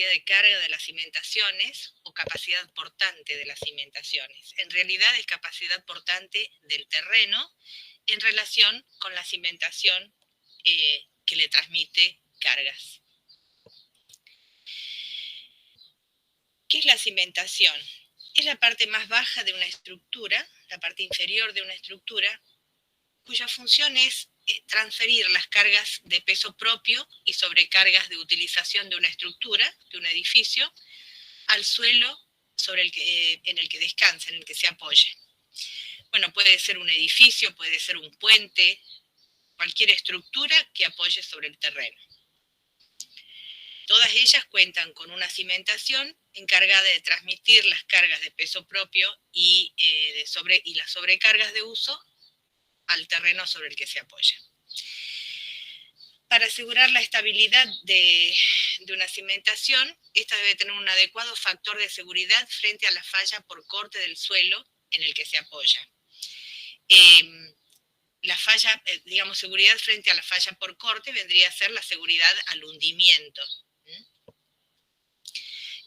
de carga de las cimentaciones o capacidad portante de las cimentaciones. En realidad es capacidad portante del terreno en relación con la cimentación que le transmite cargas. ¿Qué es la cimentación? Es la parte más baja de una estructura, la parte inferior de una estructura, cuya función es transferir las cargas de peso propio y sobrecargas de utilización de una estructura, de un edificio, al suelo en el que descansa, en el que se apoya. Bueno, puede ser un edificio, puede ser un puente, cualquier estructura que apoye sobre el terreno. Todas ellas cuentan con una cimentación encargada de transmitir las cargas de peso propio y las sobrecargas de uso al terreno sobre el que se apoya. Para asegurar la estabilidad de una cimentación, esta debe tener un adecuado factor de seguridad frente a la falla por corte del suelo en el que se apoya. La falla, seguridad frente a la falla por corte vendría a ser la seguridad al hundimiento.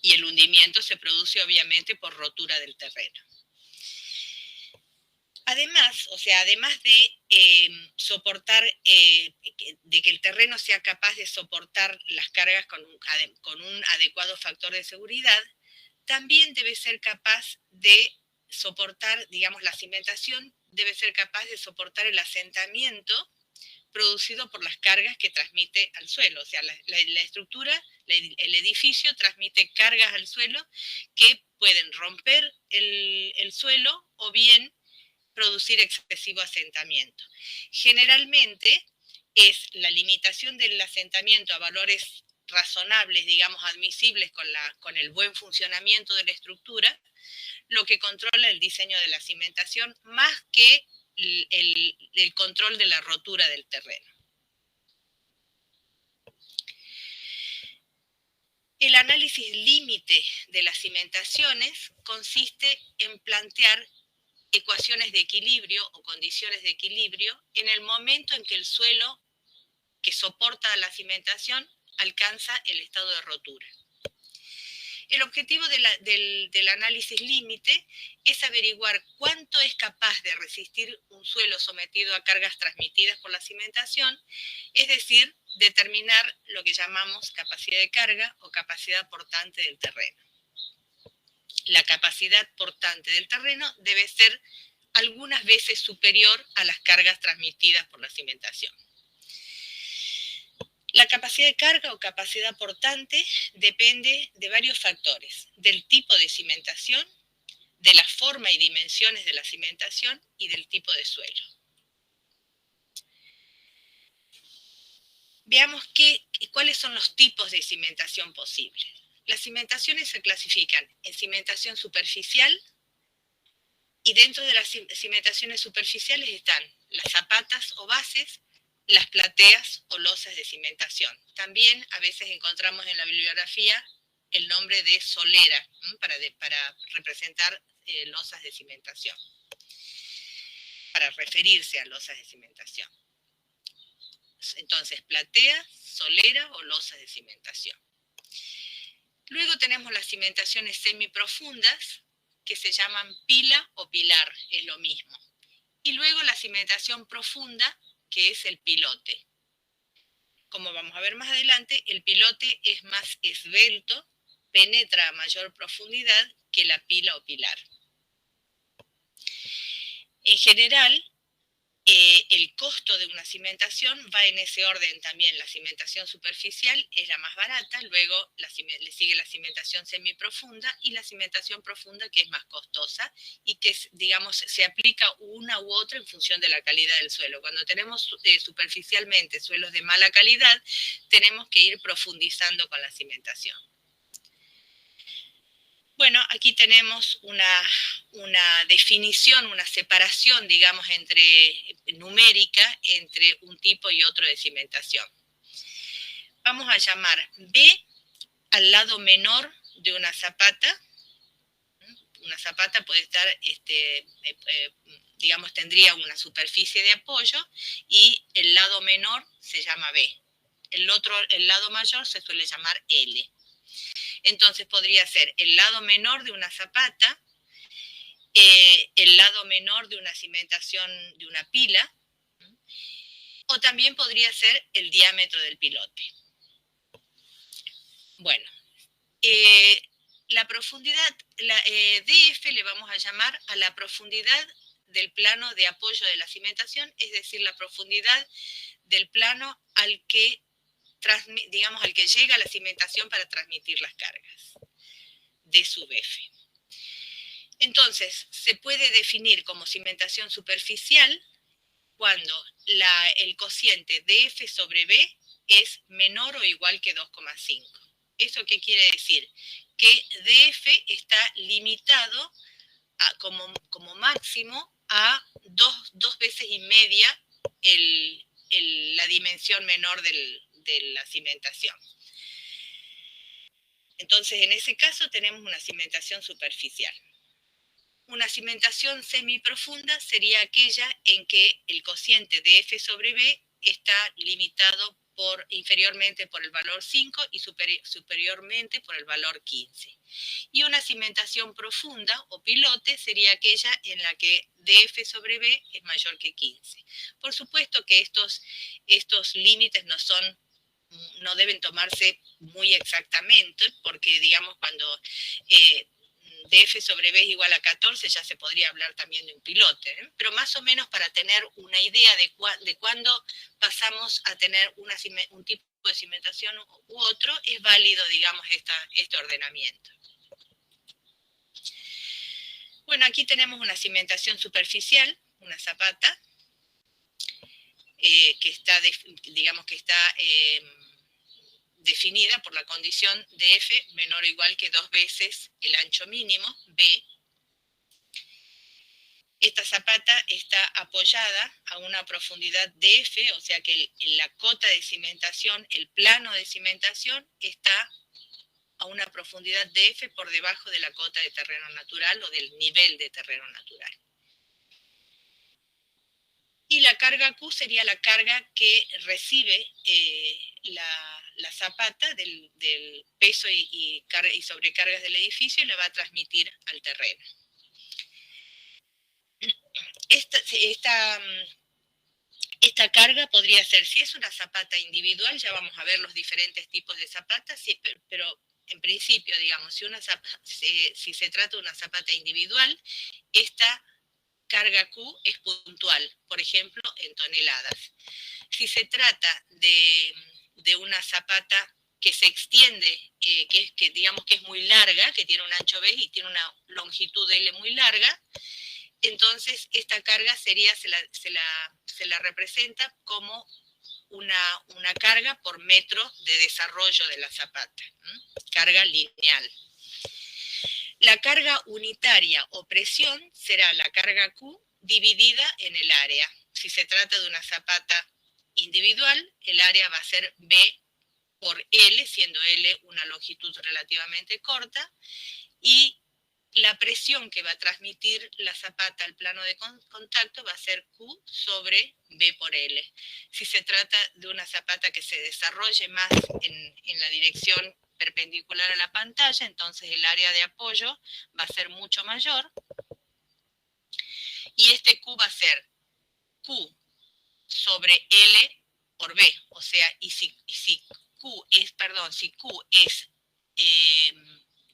Y el hundimiento se produce obviamente por rotura del terreno. Además de soportar, de que el terreno sea capaz de soportar las cargas con un adecuado factor de seguridad, también debe ser capaz de soportar, la cimentación debe ser capaz de soportar el asentamiento producido por las cargas que transmite al suelo. O sea, la estructura, el edificio transmite cargas al suelo que pueden romper el suelo o bien producir excesivo asentamiento. Generalmente es la limitación del asentamiento a valores razonables, admisibles con el buen funcionamiento de la estructura, lo que controla el diseño de la cimentación más que el control de la rotura del terreno. El análisis límite de las cimentaciones consiste en plantear ecuaciones de equilibrio o condiciones de equilibrio en el momento en que el suelo que soporta la cimentación alcanza el estado de rotura. El objetivo del análisis límite es averiguar cuánto es capaz de resistir un suelo sometido a cargas transmitidas por la cimentación, es decir, determinar lo que llamamos capacidad de carga o capacidad portante del terreno. La capacidad portante del terreno debe ser algunas veces superior a las cargas transmitidas por la cimentación. La capacidad de carga o capacidad portante depende de varios factores: del tipo de cimentación, de la forma y dimensiones de la cimentación y del tipo de suelo. Veamos cuáles son los tipos de cimentación posibles. Las cimentaciones se clasifican en cimentación superficial, y dentro de las cimentaciones superficiales están las zapatas o bases, las plateas o losas de cimentación. También a veces encontramos en la bibliografía el nombre de solera para representar losas de cimentación, para referirse a losas de cimentación. Entonces, platea, solera o losas de cimentación. Luego tenemos las cimentaciones semiprofundas, que se llaman pila o pilar, es lo mismo. Y luego la cimentación profunda, que es el pilote. Como vamos a ver más adelante, el pilote es más esbelto, penetra a mayor profundidad que la pila o pilar. En general, el costo de una cimentación va en ese orden también. La cimentación superficial es la más barata, luego le sigue la cimentación semiprofunda y la cimentación profunda, que es más costosa y que, se aplica una u otra en función de la calidad del suelo. Cuando tenemos superficialmente suelos de mala calidad, tenemos que ir profundizando con la cimentación. Bueno, aquí tenemos una definición, una separación, numérica entre un tipo y otro de cimentación. Vamos a llamar B al lado menor de una zapata. Una zapata puede estar, tendría una superficie de apoyo y el lado menor se llama B. El lado mayor se suele llamar L. Entonces podría ser el lado menor de una zapata, el lado menor de una cimentación de una pila, o también podría ser el diámetro del pilote. Bueno, la profundidad, DF le vamos a llamar a la profundidad del plano de apoyo de la cimentación, es decir, la profundidad del plano al que, digamos, al que llega la cimentación para transmitir las cargas, D sub F. Entonces, se puede definir como cimentación superficial cuando el cociente DF sobre B es menor o igual que 2,5. ¿Eso qué quiere decir? Que DF está limitado como máximo a 2 veces y media la dimensión menor de la cimentación. Entonces, en ese caso tenemos una cimentación superficial. Una cimentación semiprofunda sería aquella en que el cociente de F sobre B está limitado inferiormente por el valor 5 y superiormente por el valor 15. Y una cimentación profunda o pilote sería aquella en la que DF sobre B es mayor que 15. Por supuesto que estos límites no deben tomarse muy exactamente, porque digamos cuando DF sobre B es igual a 14, ya se podría hablar también de un pilote, ¿eh? Pero más o menos para tener una idea de cuándo pasamos a tener un tipo de cimentación u otro, es válido, digamos, este ordenamiento. Bueno, aquí tenemos una cimentación superficial, una zapata, que está, digamos que está definida por la condición de F menor o igual que 2 veces el ancho mínimo, B. Esta zapata está apoyada a una profundidad de F, o sea que la cota de cimentación, el plano de cimentación, está a una profundidad de F por debajo de la cota de terreno natural o del nivel de terreno natural. Y la carga Q sería la carga que recibe la zapata del peso y sobrecargas del edificio y la va a transmitir al terreno. Esta carga podría ser, si es una zapata individual, ya vamos a ver los diferentes tipos de zapatas, sí, pero en principio, digamos, si se trata de una zapata individual, esta carga Q es puntual, por ejemplo, en toneladas. Si se trata de una zapata que se extiende, que digamos que es muy larga, que tiene un ancho B y tiene una longitud L muy larga, entonces esta carga se la representa como una carga por metro de desarrollo de la zapata, carga lineal. La carga unitaria o presión será la carga Q dividida en el área. Si se trata de una zapata individual, el área va a ser B por L, siendo L una longitud relativamente corta, y la presión que va a transmitir la zapata al plano de contacto va a ser Q sobre B por L. Si se trata de una zapata que se desarrolle más en la dirección perpendicular a la pantalla, entonces el área de apoyo va a ser mucho mayor. Y este Q va a ser Q sobre L por B. O sea, si Q es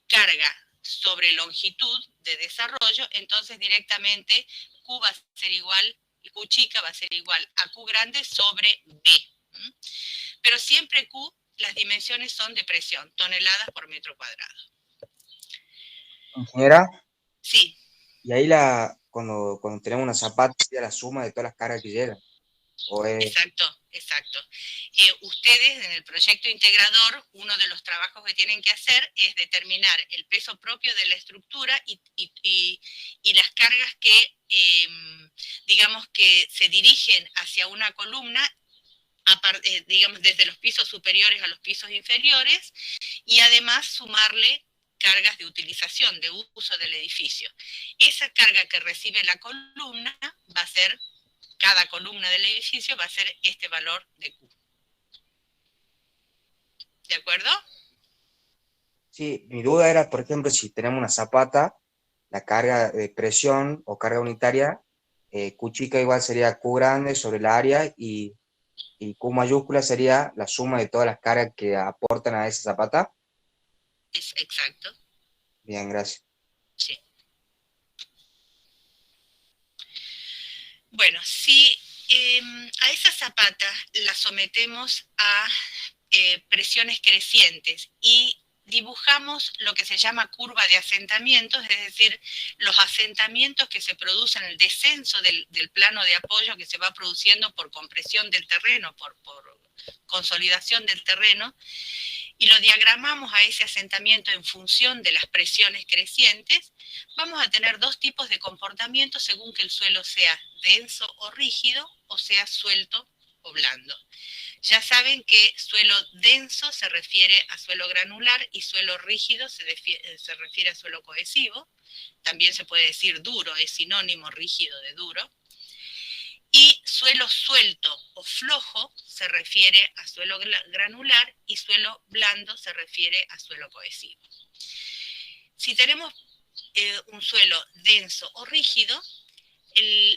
carga sobre longitud de desarrollo, entonces directamente Q va a ser igual, Q chica va a ser igual a Q grande sobre B. Pero siempre Q, las dimensiones son de presión, toneladas por metro cuadrado. Ingeniera. Sí. Y ahí cuando tenemos una zapata, sería la suma de todas las cargas que llegan. Exacto. Ustedes en el proyecto integrador, uno de los trabajos que tienen que hacer es determinar el peso propio de la estructura y las cargas que, digamos, que se dirigen hacia una columna, digamos, desde los pisos superiores a los pisos inferiores, y además sumarle cargas de utilización, de uso del edificio. Esa carga que recibe la columna va a ser, cada columna del edificio va a ser este valor de Q. ¿De acuerdo? Sí, mi duda era, por ejemplo, si tenemos una zapata, la carga de presión o carga unitaria, Q chica igual sería Q grande sobre la área y Q mayúscula sería la suma de todas las cargas que aportan a esa zapata. Es exacto, Bien, gracias. sí. Bueno, si a esa zapata la sometemos a presiones crecientes y dibujamos lo que se llama curva de asentamientos, es decir, los asentamientos que se producen, el descenso del plano de apoyo que se va produciendo por compresión del terreno, por consolidación del terreno, y lo diagramamos a ese asentamiento en función de las presiones crecientes, vamos a tener dos tipos de comportamientos según que el suelo sea denso o rígido o sea suelto o blando. Ya saben que suelo denso se refiere a suelo granular y suelo rígido se refiere a suelo cohesivo. También se puede decir duro, es sinónimo rígido de duro. Y suelo suelto o flojo se refiere a suelo granular y suelo blando se refiere a suelo cohesivo. Si tenemos un suelo denso o rígido,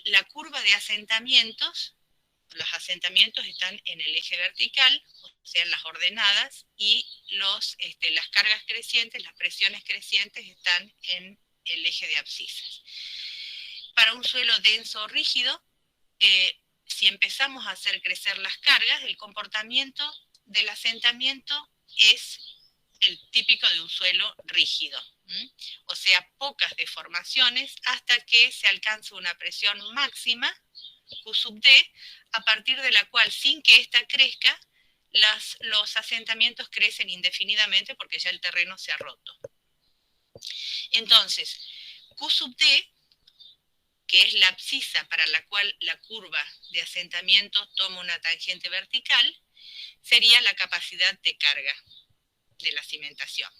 la curva de asentamientos, los asentamientos están en el eje vertical, o sea, en las ordenadas, y las cargas crecientes, las presiones crecientes están en el eje de abscisas. Para un suelo denso o rígido, si empezamos a hacer crecer las cargas, el comportamiento del asentamiento es el típico de un suelo rígido, o sea, pocas deformaciones hasta que se alcance una presión máxima, Q sub D, a partir de la cual, sin que ésta crezca, los asentamientos crecen indefinidamente porque ya el terreno se ha roto. Entonces, Q sub D, que es la abscisa para la cual la curva de asentamiento toma una tangente vertical, sería la capacidad de carga de la cimentación.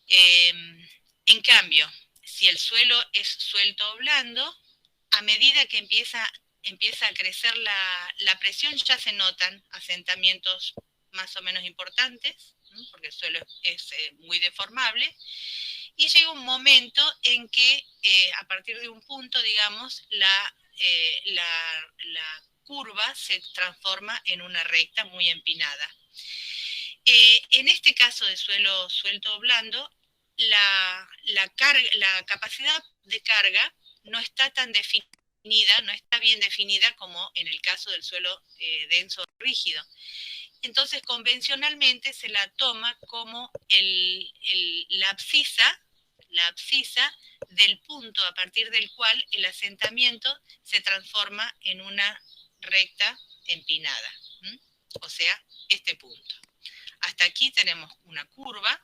En cambio, si el suelo es suelto o blando, a medida que empieza a crecer la presión, ya se notan asentamientos más o menos importantes, ¿no? Porque el suelo es muy deformable, y llega un momento en que a partir de un punto, digamos, la curva se transforma en una recta muy empinada. En este caso de suelo suelto o blando, la capacidad de carga no está tan definida, no está bien definida como en el caso del suelo denso o rígido. Entonces, convencionalmente se la toma como la abscisa del punto a partir del cual el asentamiento se transforma en una recta empinada. O sea, este punto. Hasta aquí tenemos una curva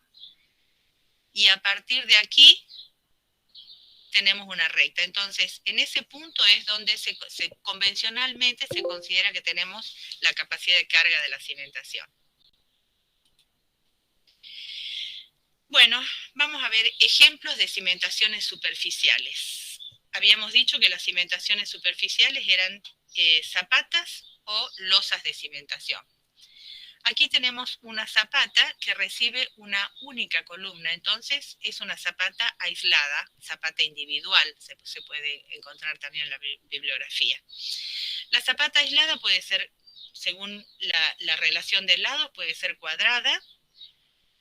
y a partir de aquí tenemos una recta. Entonces, en ese punto es donde convencionalmente se considera que tenemos la capacidad de carga de la cimentación. Bueno, vamos a ver ejemplos de cimentaciones superficiales. Habíamos dicho que las cimentaciones superficiales eran zapatas o losas de cimentación. Aquí tenemos una zapata que recibe una única columna, entonces es una zapata aislada, zapata individual, se puede encontrar también en la bibliografía. La zapata aislada puede ser, según la relación de lados, puede ser cuadrada,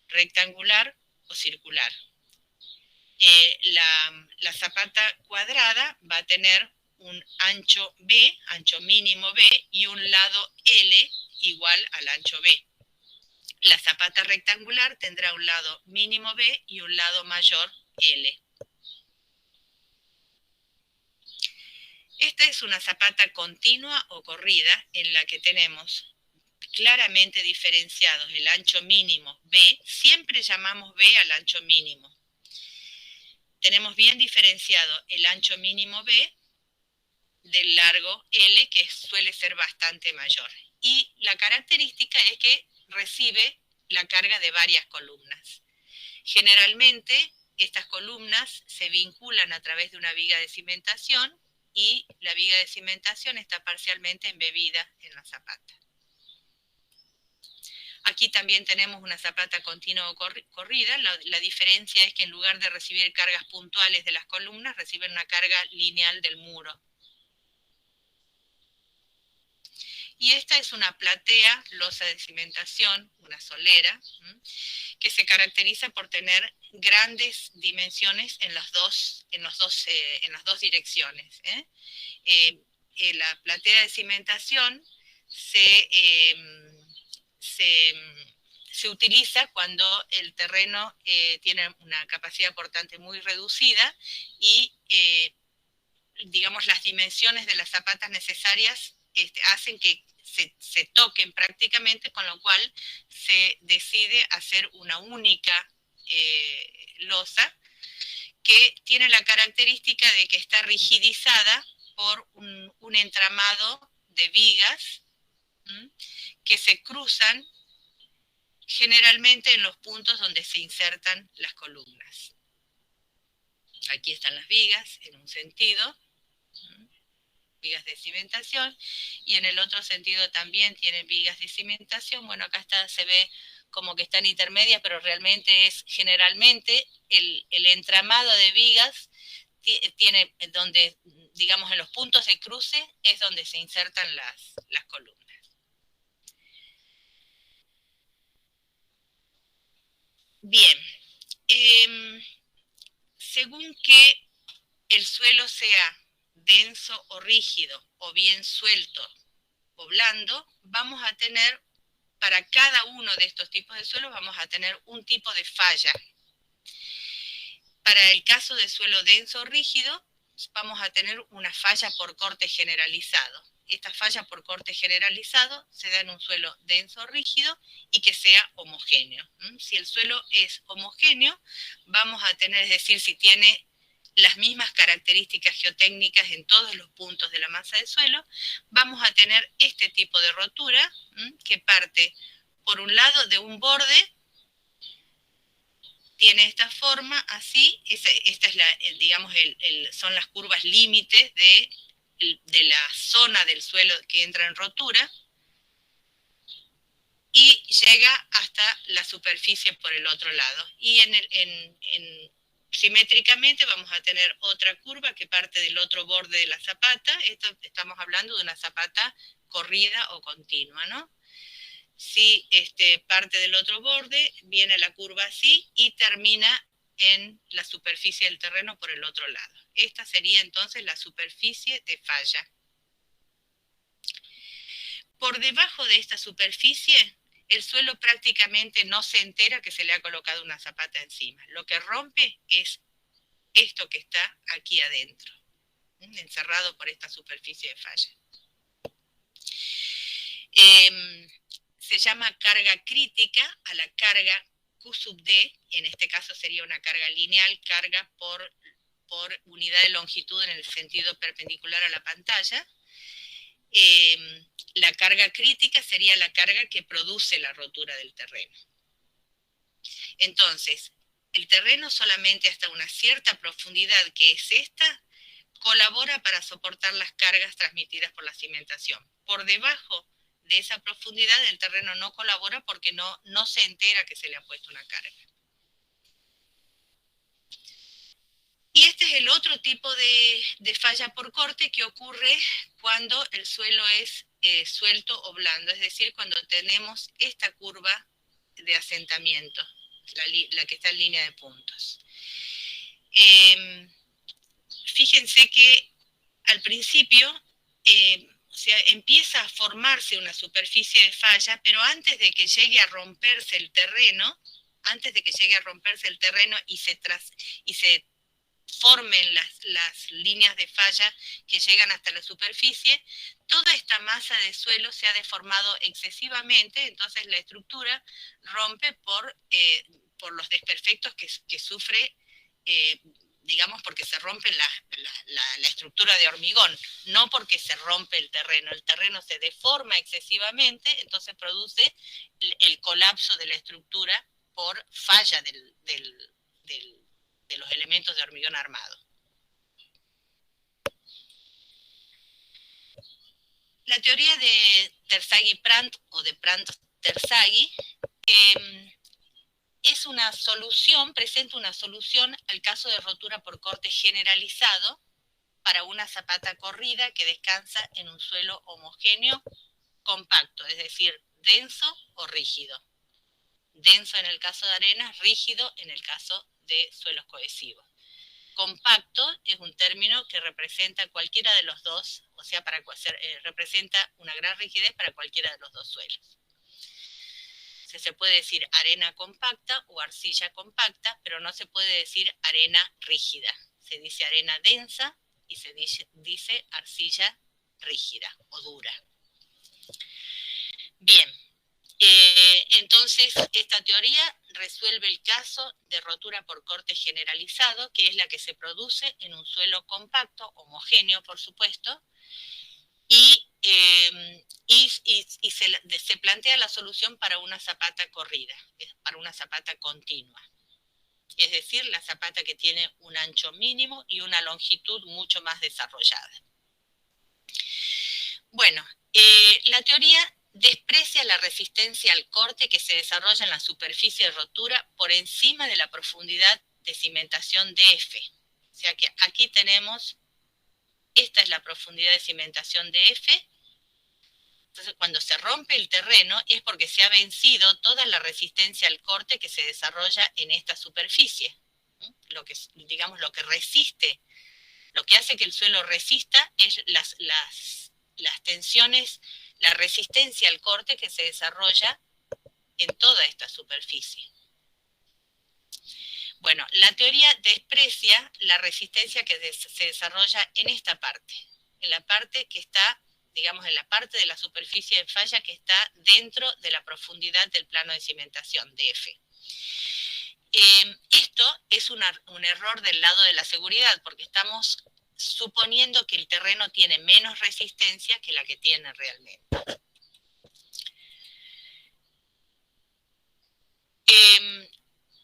rectangular o circular. La zapata cuadrada va a tener un ancho B, ancho mínimo B, y un lado L igual al ancho B. La zapata rectangular tendrá un lado mínimo B y un lado mayor L. Esta es una zapata continua o corrida en la que tenemos claramente diferenciados el ancho mínimo B, siempre llamamos B al ancho mínimo. Tenemos bien diferenciado el ancho mínimo B del largo L, que suele ser bastante mayor. Y la característica es que recibe la carga de varias columnas. Generalmente, estas columnas se vinculan a través de una viga de cimentación y la viga de cimentación está parcialmente embebida en la zapata. Aquí también tenemos una zapata continua o corrida. La diferencia es que en lugar de recibir cargas puntuales de las columnas, reciben una carga lineal del muro. Y esta es una platea, losa de cimentación, una solera, que se caracteriza por tener grandes dimensiones en las dos direcciones. La platea de cimentación se utiliza cuando el terreno tiene una capacidad portante muy reducida y, digamos, las dimensiones de las zapatas necesarias hacen que se toquen prácticamente, con lo cual se decide hacer una única losa que tiene la característica de que está rigidizada por un entramado de vigas que se cruzan generalmente en los puntos donde se insertan las columnas. Aquí están las vigas en un sentido, vigas de cimentación, y en el otro sentido también tienen vigas de cimentación. Bueno, acá se ve como que están intermedias, pero realmente es generalmente el entramado de vigas tiene donde, digamos, en los puntos de cruce es donde se insertan las columnas. Bien, según que el suelo sea denso o rígido, o bien suelto o blando, vamos a tener, para cada uno de estos tipos de suelos, vamos a tener un tipo de falla. Para el caso de suelo denso o rígido, vamos a tener una falla por corte generalizado. Esta falla por corte generalizado se da en un suelo denso o rígido y que sea homogéneo. Si el suelo es homogéneo, vamos a tener, es decir, si tiene las mismas características geotécnicas en todos los puntos de la masa de suelo, vamos a tener este tipo de rotura que parte, por un lado, de un borde, tiene esta forma, así, esta es digamos, son las curvas límites de la zona del suelo que entra en rotura, y llega hasta la superficie por el otro lado. Y simétricamente vamos a tener otra curva que parte del otro borde de la zapata. Esto estamos hablando de una zapata corrida o continua, ¿no? Si parte del otro borde, viene la curva así y termina en la superficie del terreno por el otro lado. Esta sería entonces la superficie de falla. Por debajo de esta superficie, el suelo prácticamente no se entera que se le ha colocado una zapata encima. Lo que rompe es esto que está aquí adentro, encerrado por esta superficie de falla. Se llama carga crítica a la carga Q sub D, en este caso sería una carga lineal, carga por unidad de longitud en el sentido perpendicular a la pantalla. La carga crítica sería la carga que produce la rotura del terreno. Entonces, el terreno solamente hasta una cierta profundidad, que es esta, colabora para soportar las cargas transmitidas por la cimentación. Por debajo de esa profundidad el terreno no colabora porque no se entera que se le ha puesto una carga. Y este es el otro tipo de falla por corte que ocurre cuando el suelo es suelto o blando, es decir, cuando tenemos esta curva de asentamiento, la que está en línea de puntos. Fíjense que al principio empieza a formarse una superficie de falla, pero antes de que llegue a romperse el terreno, y se formen las líneas de falla que llegan hasta la superficie, toda esta masa de suelo se ha deformado excesivamente, entonces la estructura rompe por los desperfectos que sufre, digamos, porque se rompe la estructura de hormigón, no porque se rompe el terreno se deforma excesivamente, entonces produce el colapso de la estructura por falla de los elementos de hormigón armado. La teoría de Terzaghi-Prandtl o de Terzaghi, es una solución, presenta una solución al caso de rotura por corte generalizado para una zapata corrida que descansa en un suelo homogéneo compacto, es decir, denso o rígido. Denso en el caso de arenas, rígido en el caso de suelos cohesivos. Compacto es un término que representa cualquiera de los dos, o sea, representa una gran rigidez para cualquiera de los dos suelos. Se puede decir arena compacta o arcilla compacta, pero no se puede decir arena rígida. Se dice arena densa y se dice arcilla rígida o dura. Bien, entonces esta teoría resuelve el caso de rotura por corte generalizado, que es la que se produce en un suelo compacto, homogéneo por supuesto, y se plantea la solución para una zapata corrida, para una zapata continua. Es decir, la zapata que tiene un ancho mínimo y una longitud mucho más desarrollada. Bueno, la teoría desprecia la resistencia al corte que se desarrolla en la superficie de rotura por encima de la profundidad de cimentación DF. O sea que aquí tenemos, esta es la profundidad de cimentación DF. Entonces, cuando se rompe el terreno es porque se ha vencido toda la resistencia al corte que se desarrolla en esta superficie. Lo que, digamos, lo que resiste, lo que hace que el suelo resista es las tensiones, la resistencia al corte que se desarrolla en toda esta superficie. Bueno, la teoría desprecia la resistencia que se desarrolla en esta parte, en la parte que está, digamos, en la parte de la superficie de falla que está dentro de la profundidad del plano de cimentación, DF. Esto es un error del lado de la seguridad, porque estamos suponiendo que el terreno tiene menos resistencia que la que tiene realmente.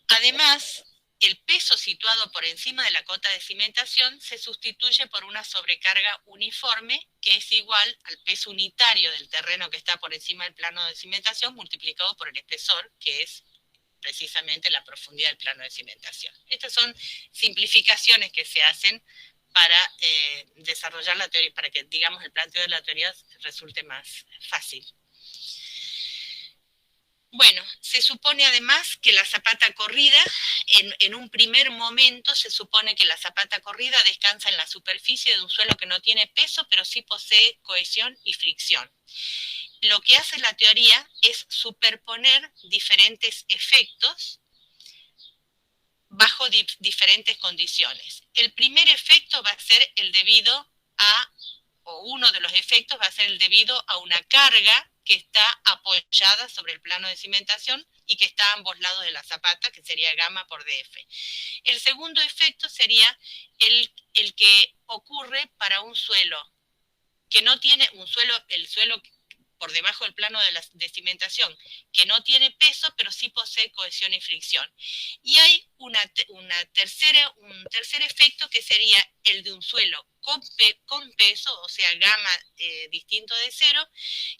Además, el peso situado por encima de la cota de cimentación se sustituye por una sobrecarga uniforme que es igual al peso unitario del terreno que está por encima del plano de cimentación multiplicado por el espesor, que es precisamente la profundidad del plano de cimentación. Estas son simplificaciones que se hacen para desarrollar la teoría, para que, digamos, el planteo de la teoría resulte más fácil. Bueno, se supone además que la zapata corrida, en un primer momento se supone que la zapata corrida descansa en la superficie de un suelo que no tiene peso, pero sí posee cohesión y fricción. Lo que hace la teoría es superponer diferentes efectos bajo diferentes condiciones. El primer efecto va a ser el debido a, o uno de los efectos va a ser el debido a una carga que está apoyada sobre el plano de cimentación y que está a ambos lados de la zapata, que sería gamma por DF. El segundo efecto sería el que ocurre para un suelo que no tiene el suelo por debajo del plano de cimentación, que no tiene peso, pero sí posee cohesión y fricción. Y hay un tercer efecto que sería el de un suelo con peso, o sea, gamma distinto de cero,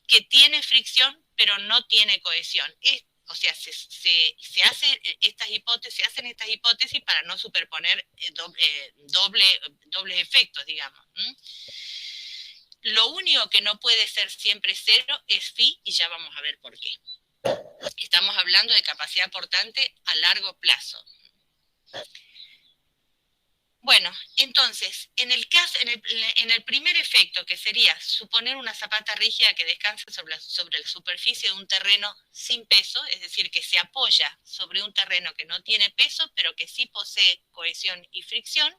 que tiene fricción, pero no tiene cohesión. O sea, se hacen estas hipótesis para no superponer dobles efectos, digamos. Lo único que no puede ser siempre cero es phi, y ya vamos a ver por qué. Estamos hablando de capacidad portante a largo plazo. Bueno, entonces, en el primer efecto, que sería suponer una zapata rígida que descansa sobre la superficie de un terreno sin peso, es decir, que se apoya sobre un terreno que no tiene peso, pero que sí posee cohesión y fricción,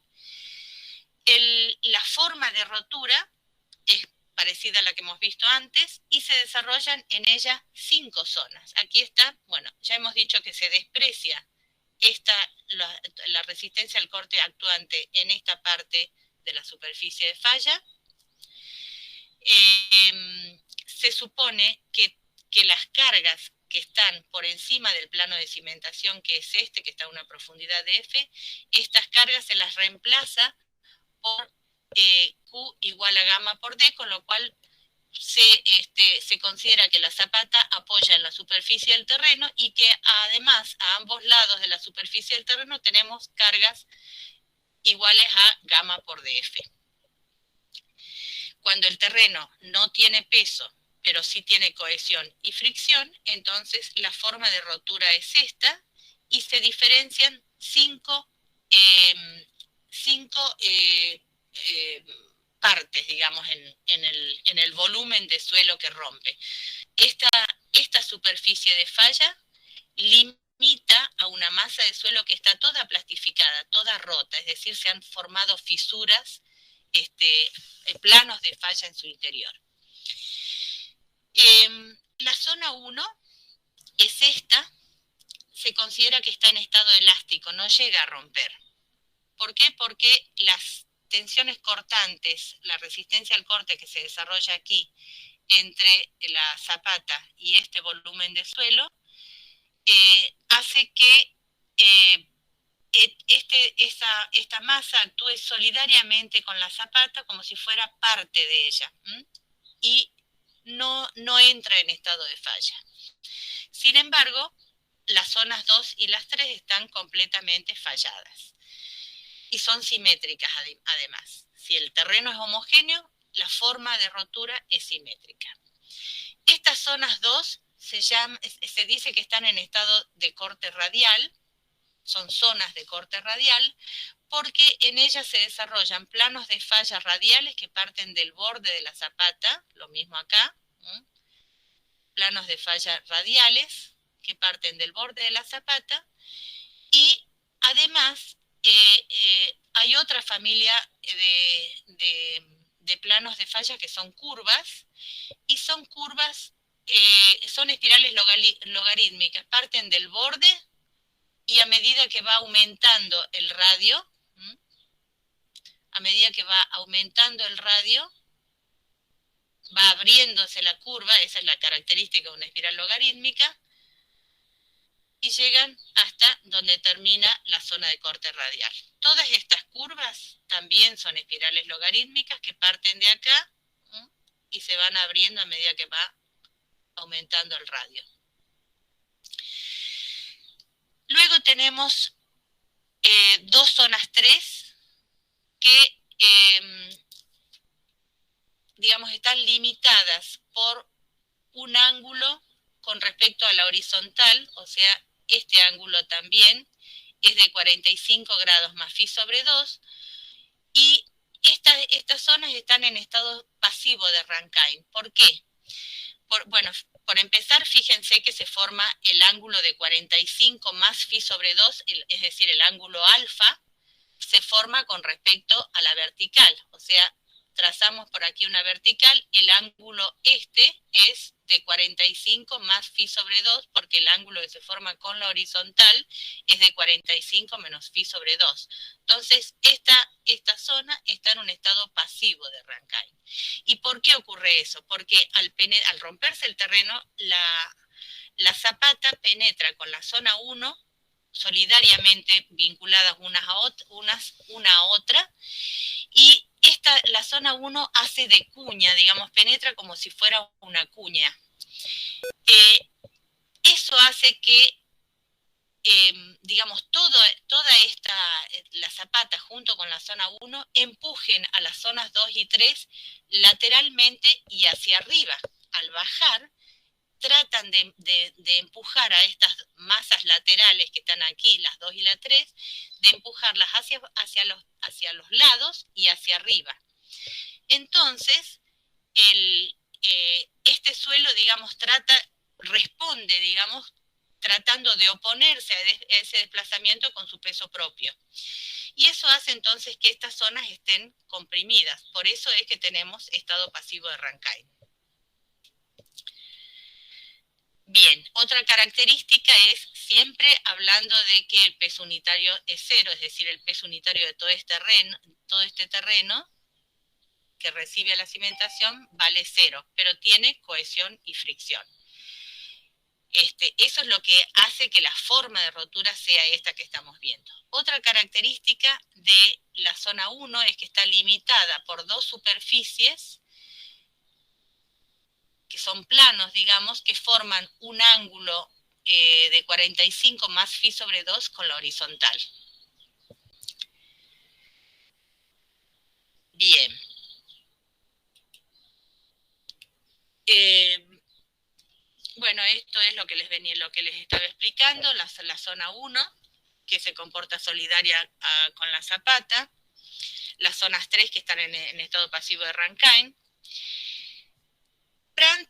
la forma de rotura es parecida a la que hemos visto antes y se desarrollan en ella 5 zonas. Aquí está, bueno, ya hemos dicho que se desprecia la resistencia al corte actuante en esta parte de la superficie de falla. Se supone que las cargas que están por encima del plano de cimentación, que es que está a una profundidad de F, estas cargas se las reemplaza por Q igual a gamma por D, con lo cual se considera que la zapata apoya en la superficie del terreno y que además a ambos lados de la superficie del terreno tenemos cargas iguales a gamma por df. Cuando el terreno no tiene peso, pero sí tiene cohesión y fricción, entonces la forma de rotura es esta y se diferencian cinco partes, digamos, en el volumen de suelo que rompe. Esta superficie de falla limita a una masa de suelo que está toda plastificada, toda rota, es decir, se han formado fisuras, planos de falla en su interior. La zona 1 es esta, se considera que está en estado elástico, no llega a romper. ¿Por qué? Porque las tensiones cortantes, la resistencia al corte que se desarrolla aquí entre la zapata y este volumen de suelo, hace que esta masa actúe solidariamente con la zapata como si fuera parte de ella, y no entra en estado de falla. Sin embargo, las zonas 2 y las 3 están completamente falladas y son simétricas además. Si el terreno es homogéneo, la forma de rotura es simétrica. Estas zonas 2 se dice que están en estado de corte radial, son zonas de corte radial, porque en ellas se desarrollan planos de falla radiales que parten del borde de la zapata, lo mismo acá, planos de falla radiales que parten del borde de la zapata, y además hay otra familia de planos de falla que son curvas, y son curvas, son espirales logarítmicas, parten del borde y a medida que va aumentando el radio, va abriéndose la curva, esa es la característica de una espiral logarítmica, y llegan hasta donde termina la zona de corte radial. Todas estas curvas también son espirales logarítmicas que parten de acá y se van abriendo a medida que va aumentando el radio. Luego tenemos dos zonas 3 que digamos, están limitadas por un ángulo con respecto a la horizontal, o sea, este ángulo también es de 45 grados más phi sobre 2, y estas zonas están en estado pasivo de Rankine. ¿Por qué? Por empezar, fíjense que se forma el ángulo de 45 más phi sobre 2, es decir, el ángulo alfa, se forma con respecto a la vertical, o sea, trazamos por aquí una vertical, el ángulo es de 45 más phi sobre 2, porque el ángulo que se forma con la horizontal es de 45 menos phi sobre 2. Entonces, esta zona está en un estado pasivo de Rankine. ¿Y por qué ocurre eso? Porque al romperse el terreno, la zapata penetra con la zona 1, solidariamente vinculadas una a otra, y la zona 1 hace de cuña, digamos, penetra como si fuera una cuña. Eso hace que, digamos, toda la zapata junto con la zona 1 empujen a las zonas 2 y 3 lateralmente y hacia arriba. Al bajar, tratan de empujar a estas masas laterales que están aquí, las 2 y la 3, de empujarlas hacia los lados y hacia arriba. Entonces, este suelo, digamos, responde, digamos, tratando de oponerse a ese desplazamiento con su peso propio. Y eso hace entonces que estas zonas estén comprimidas. Por eso es que tenemos estado pasivo de Rankine. Bien, otra característica es siempre hablando de que el peso unitario es 0, es decir, el peso unitario de todo este terreno que recibe la cimentación vale 0, pero tiene cohesión y fricción. Eso es lo que hace que la forma de rotura sea esta que estamos viendo. Otra característica de la zona 1 es que está limitada por dos superficies que son planos, digamos, que forman un ángulo de 45 más phi sobre 2 con la horizontal. Bien. Bueno, esto es lo que les estaba explicando, la zona 1, que se comporta solidaria con la zapata, las zonas 3 que están en estado pasivo de Rankine. Brandt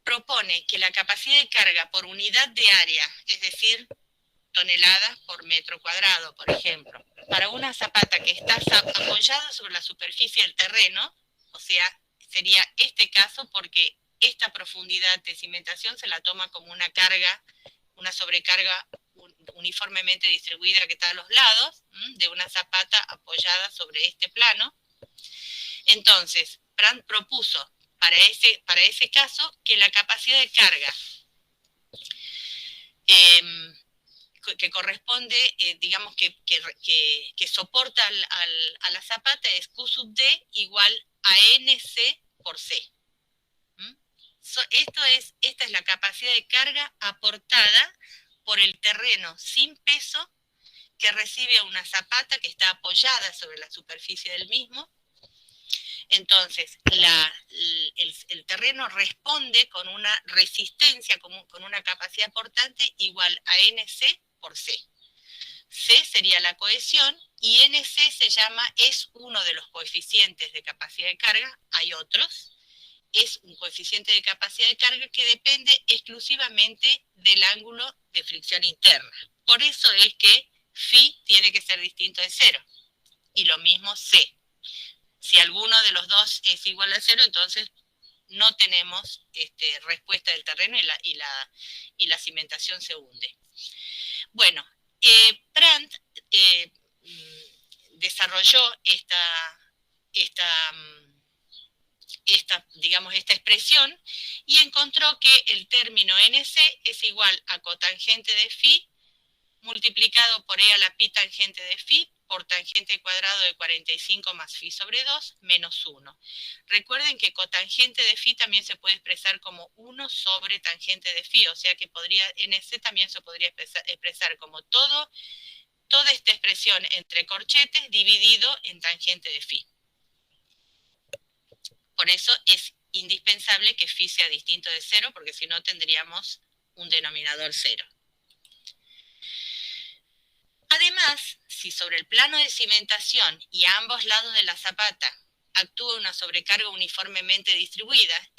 propone que la capacidad de carga por unidad de área, es decir, toneladas por metro cuadrado, por ejemplo, para una zapata que está apoyada sobre la superficie del terreno, o sea, sería este caso porque esta profundidad de cimentación se la toma como una carga, una sobrecarga uniformemente distribuida que está a los lados de una zapata apoyada sobre este plano. Entonces, Brandt propuso para ese caso que la capacidad de carga que corresponde, digamos, que soporta a la zapata es Q sub D igual a NC por C. Esta es la capacidad de carga aportada por el terreno sin peso que recibe a una zapata que está apoyada sobre la superficie del mismo. Entonces, el terreno responde con una resistencia, con una capacidad aportante igual a NC por C. C sería la cohesión y NC es uno de los coeficientes de capacidad de carga, hay otros, es un coeficiente de capacidad de carga que depende exclusivamente del ángulo de fricción interna. Por eso es que phi tiene que ser distinto de 0, y lo mismo C. Si alguno de los dos es igual a 0, entonces no tenemos respuesta del terreno y la cimentación se hunde. Bueno, Brandt desarrolló digamos, esta expresión y encontró que el término NC es igual a cotangente de phi multiplicado por E a la pi tangente de phi por tangente cuadrado de 45 más phi sobre 2 menos 1. Recuerden que cotangente de phi también se puede expresar como 1 sobre tangente de phi, o sea que NC también se podría expresar como toda esta expresión entre corchetes dividido en tangente de phi. Por eso es indispensable que phi sea distinto de 0, porque si no tendríamos un denominador 0. Además, si sobre el plano de cimentación y a ambos lados de la zapata actúa una sobrecarga uniformemente distribuida,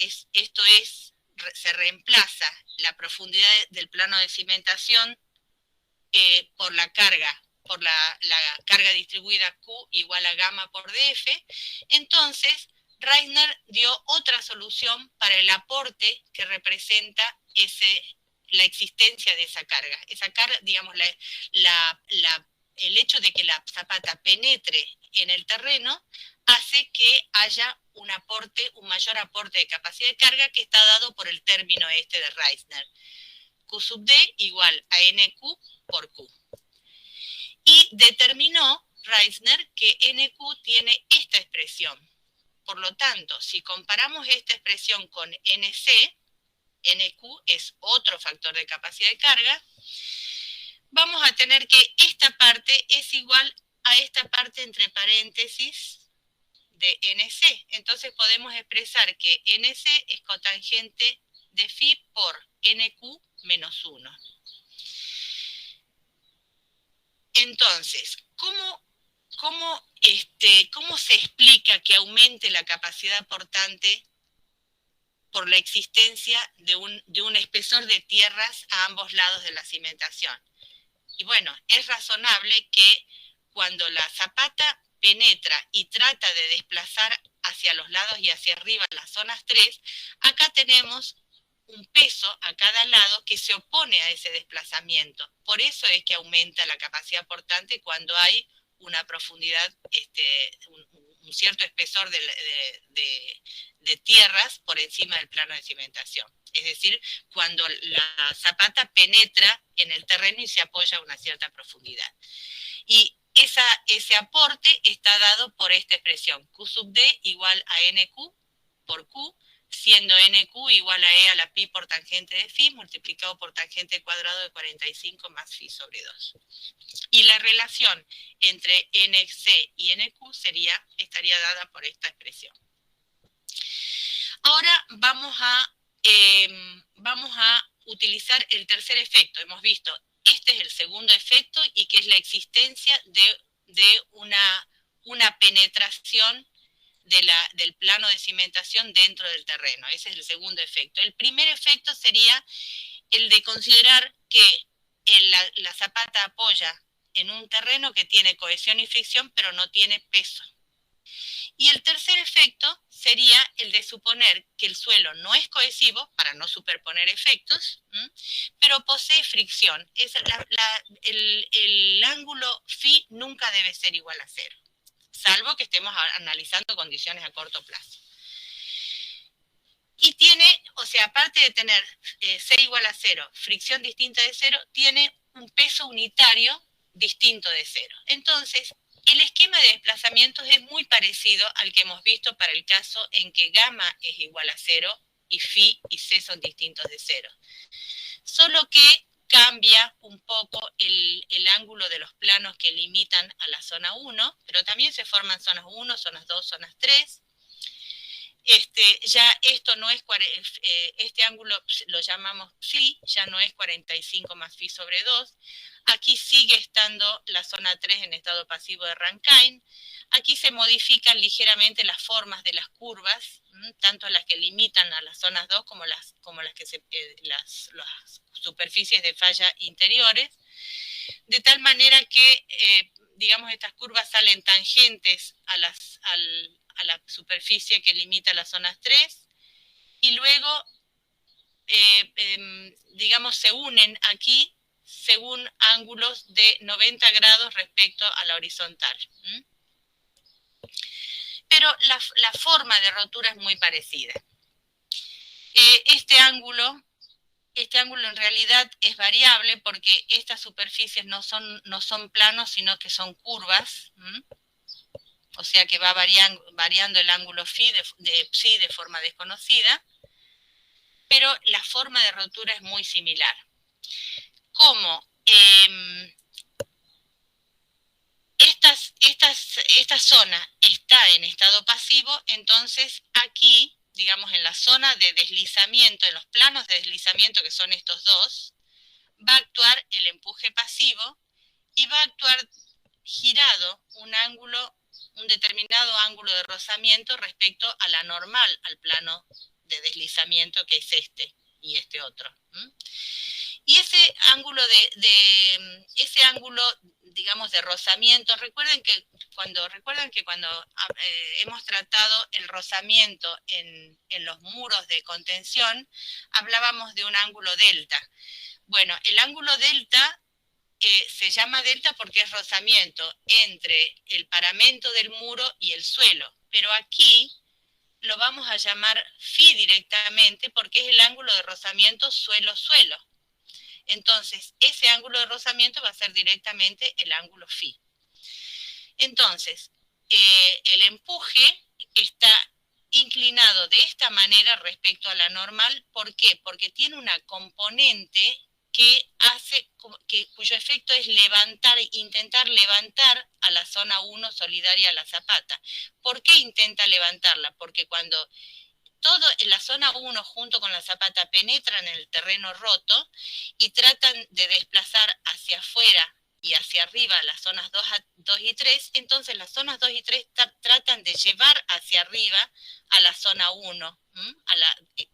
se reemplaza la profundidad del plano de cimentación por la carga distribuida Q igual a gamma por df, entonces Reisner dio otra solución para el aporte que representa la existencia de esa carga. Esa carga, digamos, el hecho de que la zapata penetre en el terreno hace que haya un mayor aporte de capacidad de carga que está dado por el término de Reisner. Q sub D igual a NQ por Q. Y determinó Reisner que NQ tiene esta expresión. Por lo tanto, si comparamos esta expresión con NC, NQ es otro factor de capacidad de carga, vamos a tener que esta parte es igual a esta parte entre paréntesis de NC. Entonces podemos expresar que NC es cotangente de phi por NQ menos 1. Entonces, ¿cómo se explica que aumente la capacidad aportante por la existencia de un espesor de tierras a ambos lados de la cimentación? Y bueno, es razonable que cuando la zapata penetra y trata de desplazar hacia los lados y hacia arriba las zonas 3, acá tenemos un peso a cada lado que se opone a ese desplazamiento. Por eso es que aumenta la capacidad aportante cuando hay una profundidad, un cierto espesor de tierras por encima del plano de cimentación. Es decir, cuando la zapata penetra en el terreno y se apoya a una cierta profundidad. Y ese aporte está dado por esta expresión, Q sub D igual a NQ por Q, siendo NQ igual a E a la pi por tangente de phi multiplicado por tangente cuadrado de 45 más phi sobre 2. Y la relación entre NC y NQ estaría dada por esta expresión. Ahora vamos a utilizar el tercer efecto. Hemos visto, este es el segundo efecto y que es la existencia de una penetración del plano de cimentación dentro del terreno. Ese es el segundo efecto. El primer efecto sería el de considerar que la zapata apoya en un terreno que tiene cohesión y fricción, pero no tiene peso. Y el tercer efecto sería el de suponer que el suelo no es cohesivo, para no superponer efectos, pero posee fricción. El ángulo phi nunca debe ser igual a 0, salvo que estemos analizando condiciones a corto plazo. Y tiene, o sea, aparte de tener C igual a 0, fricción distinta de 0, tiene un peso unitario distinto de 0. Entonces, el esquema de desplazamientos es muy parecido al que hemos visto para el caso en que gamma es igual a 0 y phi y c son distintos de 0. Solo que cambia un poco el ángulo de los planos que limitan a la zona 1, pero también se forman zonas 1, zonas 2, zonas 3. Ya esto no es, este ángulo lo llamamos phi, ya no es 45 más phi sobre 2. Aquí sigue estando la zona 3 en estado pasivo de Rankine. Aquí se modifican ligeramente las formas de las curvas, tanto las que limitan a las zonas 2 como las las superficies de falla interiores, de tal manera que, digamos, estas curvas salen tangentes a la superficie que limita las zonas 3, y luego, digamos, se unen aquí según ángulos de 90 grados respecto a la horizontal. Pero la forma de rotura es muy parecida. Este ángulo en realidad es variable porque estas superficies no son planos, sino que son curvas. O sea que va variando el ángulo phi de forma desconocida, pero la forma de rotura es muy similar. Como esta zona está en estado pasivo, entonces aquí, digamos, en la zona de deslizamiento, en los planos de deslizamiento, que son estos dos, va a actuar el empuje pasivo y va a actuar girado un determinado ángulo de rozamiento respecto a la normal, al plano de deslizamiento, que es este y este otro. Y ese ángulo digamos, de rozamiento, recuerdan que cuando hemos tratado el rozamiento en los muros de contención, hablábamos de un ángulo delta. Bueno, el ángulo delta se llama delta porque es rozamiento entre el paramento del muro y el suelo, pero aquí lo vamos a llamar phi directamente porque es el ángulo de rozamiento suelo-suelo. Entonces, ese ángulo de rozamiento va a ser directamente el ángulo phi. Entonces, el empuje está inclinado de esta manera respecto a la normal. ¿Por qué? Porque tiene una componente cuyo efecto es intentar levantar a la zona 1 solidaria a la zapata. ¿Por qué intenta levantarla? Porque cuando todo en la zona 1 junto con la zapata penetran en el terreno roto y tratan de desplazar hacia afuera y hacia arriba las zonas 2 y 3, entonces las zonas 2 y 3 tratan de llevar hacia arriba a la zona 1,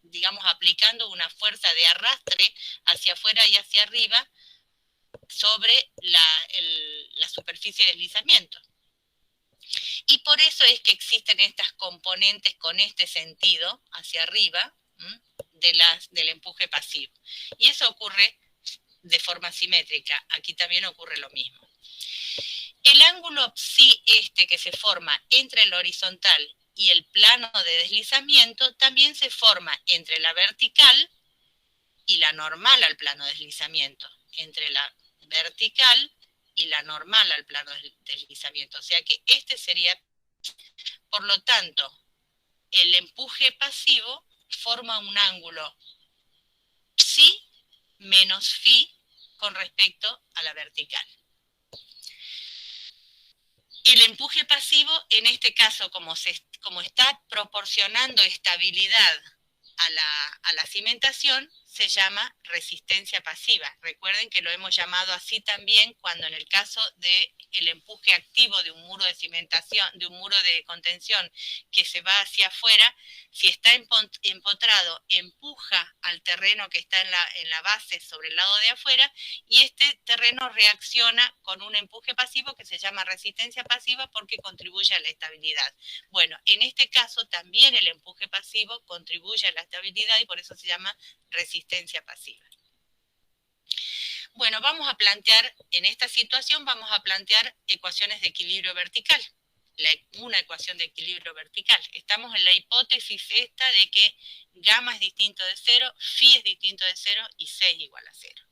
digamos, aplicando una fuerza de arrastre hacia afuera y hacia arriba sobre la superficie de deslizamiento. Y por eso es que existen estas componentes con este sentido hacia arriba del empuje pasivo. Y eso ocurre de forma simétrica. Aquí también ocurre lo mismo. El ángulo psi que se forma entre el horizontal y el plano de deslizamiento también se forma entre la vertical y la normal al plano de deslizamiento. Entre la vertical y la normal al plano de deslizamiento. O sea que este sería, por lo tanto, el empuje pasivo forma un ángulo psi menos phi con respecto a la vertical. El empuje pasivo, en este caso, como está proporcionando estabilidad a la cimentación, se llama resistencia pasiva. Recuerden que lo hemos llamado así también cuando en el caso del empuje activo de un muro de cimentación, de un muro de contención que se va hacia afuera, si está empotrado, empuja al terreno que está en la base sobre el lado de afuera, y este terreno reacciona con un empuje pasivo que se llama resistencia pasiva porque contribuye a la estabilidad. Bueno, en este caso también el empuje pasivo contribuye a la estabilidad y por eso se llama resistencia pasiva. Bueno, vamos a plantear, en esta situación vamos a plantear ecuaciones de equilibrio vertical. Una ecuación de equilibrio vertical. Estamos en la hipótesis esta de que gamma es distinto de 0, phi es distinto de 0 y c es igual a 0.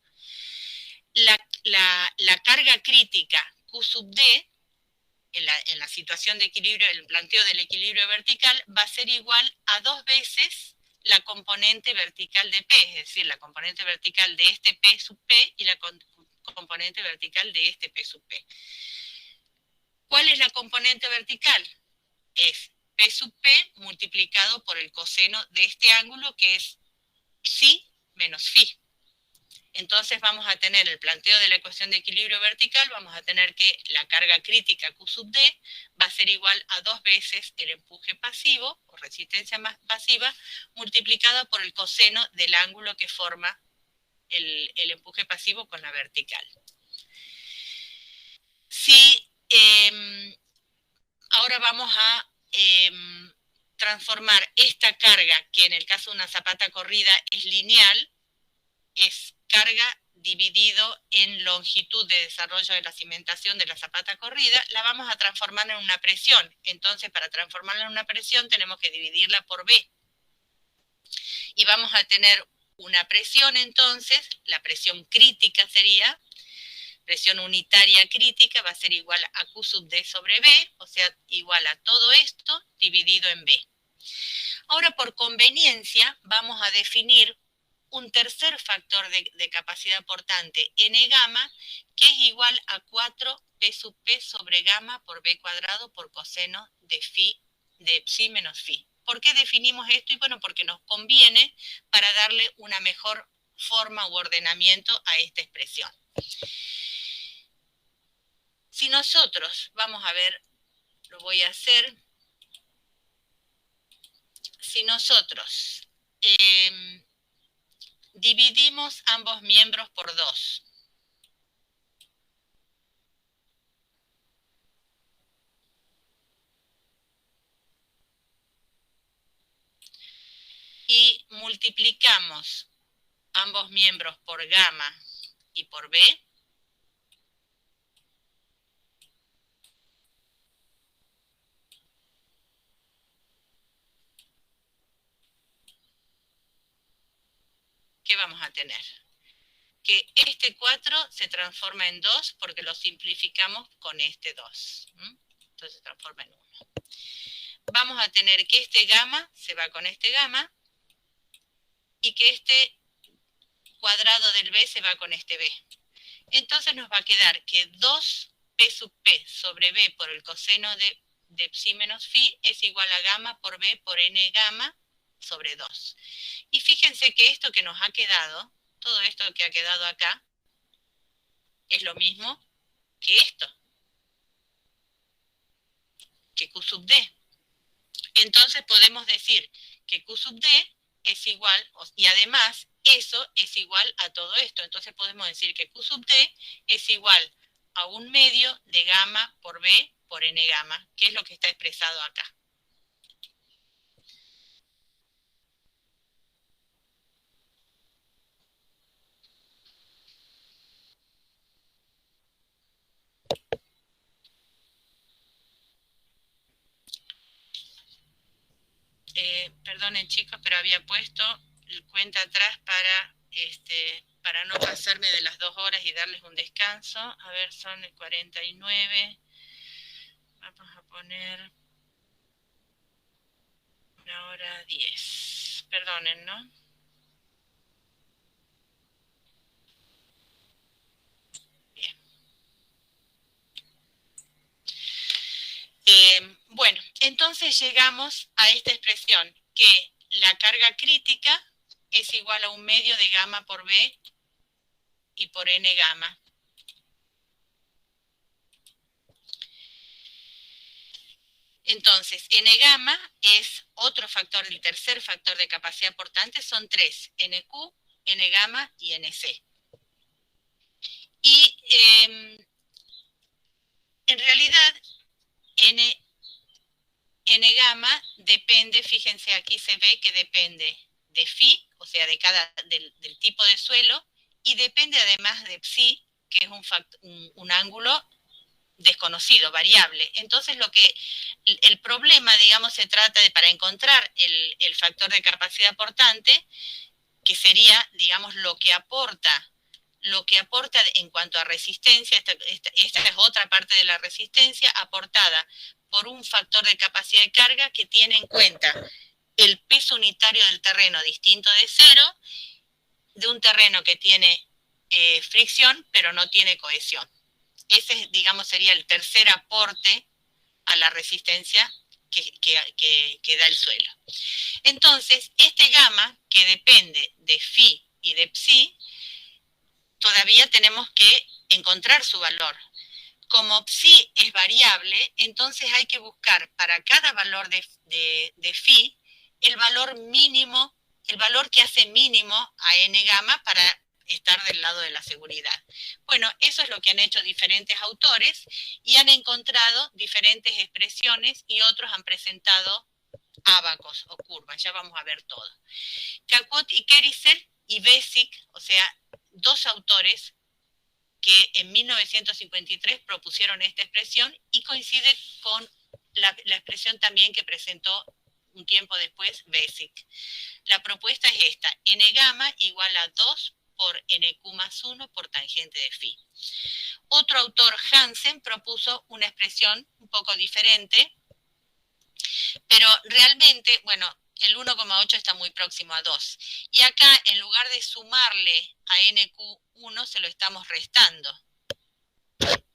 La carga crítica Q sub D en la situación de equilibrio, el planteo del equilibrio vertical, va a ser igual a 2 veces la componente vertical de P, es decir, la componente vertical de este P sub P y la componente vertical de este P sub P. ¿Cuál es la componente vertical? Es P sub P multiplicado por el coseno de este ángulo, que es psi menos phi. Entonces vamos a tener el planteo de la ecuación de equilibrio vertical, vamos a tener que la carga crítica Q sub D va a ser igual a 2 veces el empuje pasivo, o resistencia pasiva, multiplicada por el coseno del ángulo que forma el empuje pasivo con la vertical. Si ahora vamos a transformar esta carga, que en el caso de una zapata corrida es lineal, es carga dividido en longitud de desarrollo de la cimentación de la zapata corrida, la vamos a transformar en una presión. Entonces, para transformarla en una presión tenemos que dividirla por B. Y vamos a tener una presión, entonces, la presión crítica sería, presión unitaria crítica va a ser igual a Q sub D sobre B, o sea, igual a todo esto dividido en B. Ahora, por conveniencia, vamos a definir un tercer factor de capacidad portante, n gamma, que es igual a 4p sub p sobre gamma por b cuadrado por coseno de psi menos phi. ¿Por qué definimos esto? Y bueno, porque nos conviene para darle una mejor forma u ordenamiento a esta expresión. Si nosotros, vamos a ver, lo voy a hacer, si nosotros dividimos ambos miembros por 2. Y multiplicamos ambos miembros por gamma y por B, ¿qué vamos a tener? Que este 4 se transforma en 2 porque lo simplificamos con este 2. Entonces se transforma en 1. Vamos a tener que este gamma se va con este gamma y que este cuadrado del B se va con este B. Entonces nos va a quedar que 2p sub p sobre b por el coseno de psi menos phi es igual a gamma por b por n gamma sobre 2. Y fíjense que esto que nos ha quedado, todo esto que ha quedado acá, es lo mismo que esto, que Q sub D. Entonces podemos decir que Q sub D es igual, y además eso es igual a todo esto. Entonces podemos decir que Q sub D es igual a 1/2 de gamma por B por n gamma, que es lo que está expresado acá. Perdonen chicos, pero había puesto el cuenta atrás para no pasarme de las 2 horas y darles un descanso. A ver, son 49. Vamos a poner 1 hora 10. Perdonen, ¿no? Bien. Bueno, entonces llegamos a esta expresión, que la carga crítica es igual a un medio de gamma por B y por N gamma. Entonces, N gamma es otro factor, el tercer factor de capacidad portante, son tres, NQ, N gamma y NC. Y en realidad, N gamma depende, fíjense, aquí se ve que depende de phi, o sea, del tipo de suelo, y depende además de psi, que es un ángulo desconocido, variable. Entonces, el problema, digamos, se trata de, para encontrar el factor de capacidad portante, que sería, digamos, lo que aporta en cuanto a resistencia, esta es otra parte de la resistencia, aportada por un factor de capacidad de carga que tiene en cuenta el peso unitario del terreno distinto de cero, de un terreno que tiene fricción, pero no tiene cohesión. Ese, digamos, sería el tercer aporte a la resistencia que da el suelo. Entonces, este gamma, que depende de phi y de psi, todavía tenemos que encontrar su valor. Como psi es variable, entonces hay que buscar para cada valor de phi el valor mínimo, el valor que hace mínimo a n gamma para estar del lado de la seguridad. Bueno, eso es lo que han hecho diferentes autores y han encontrado diferentes expresiones y otros han presentado ábacos o curvas, ya vamos a ver todo. Kakot y Kerisel y Basic, o sea, dos autores que en 1953 propusieron esta expresión y coincide con la expresión también que presentó un tiempo después Basic. La propuesta es esta, n gamma igual a 2 por nq más 1 por tangente de phi. Otro autor, Hansen, propuso una expresión un poco diferente, pero realmente, bueno, el 1,8 está muy próximo a 2. Y acá, en lugar de sumarle a NQ1, se lo estamos restando.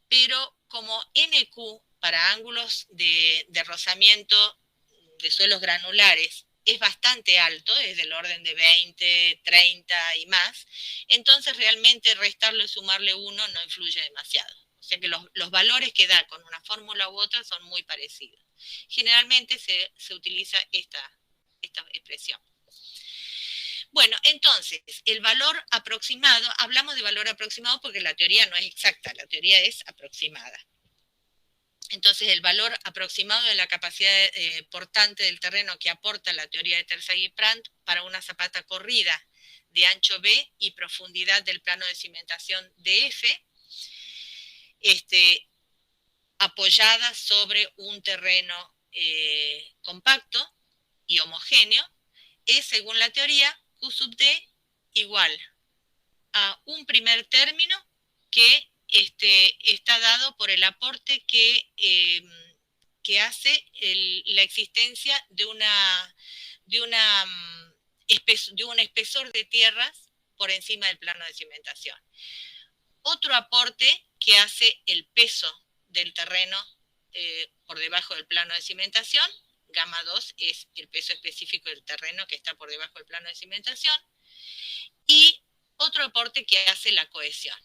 Pero como NQ para ángulos de rozamiento de suelos granulares es bastante alto, es del orden de 20, 30 y más, entonces realmente restarle o sumarle 1 no influye demasiado. O sea que los valores que da con una fórmula u otra son muy parecidos. Generalmente se utiliza esta expresión. Bueno, entonces, el valor aproximado, hablamos de valor aproximado porque la teoría no es exacta, la teoría es aproximada. Entonces, el valor aproximado de la capacidad portante del terreno que aporta la teoría de Terzaghi-Prandtl para una zapata corrida de ancho B y profundidad del plano de cimentación de F, apoyada sobre un terreno compacto y homogéneo, es, según la teoría, Q sub D igual a un primer término que está dado por el aporte que hace la existencia de un espesor de tierras por encima del plano de cimentación. Otro aporte que hace el peso del terreno por debajo del plano de cimentación, gamma 2 es el peso específico del terreno que está por debajo del plano de cimentación, y otro aporte que hace la cohesión.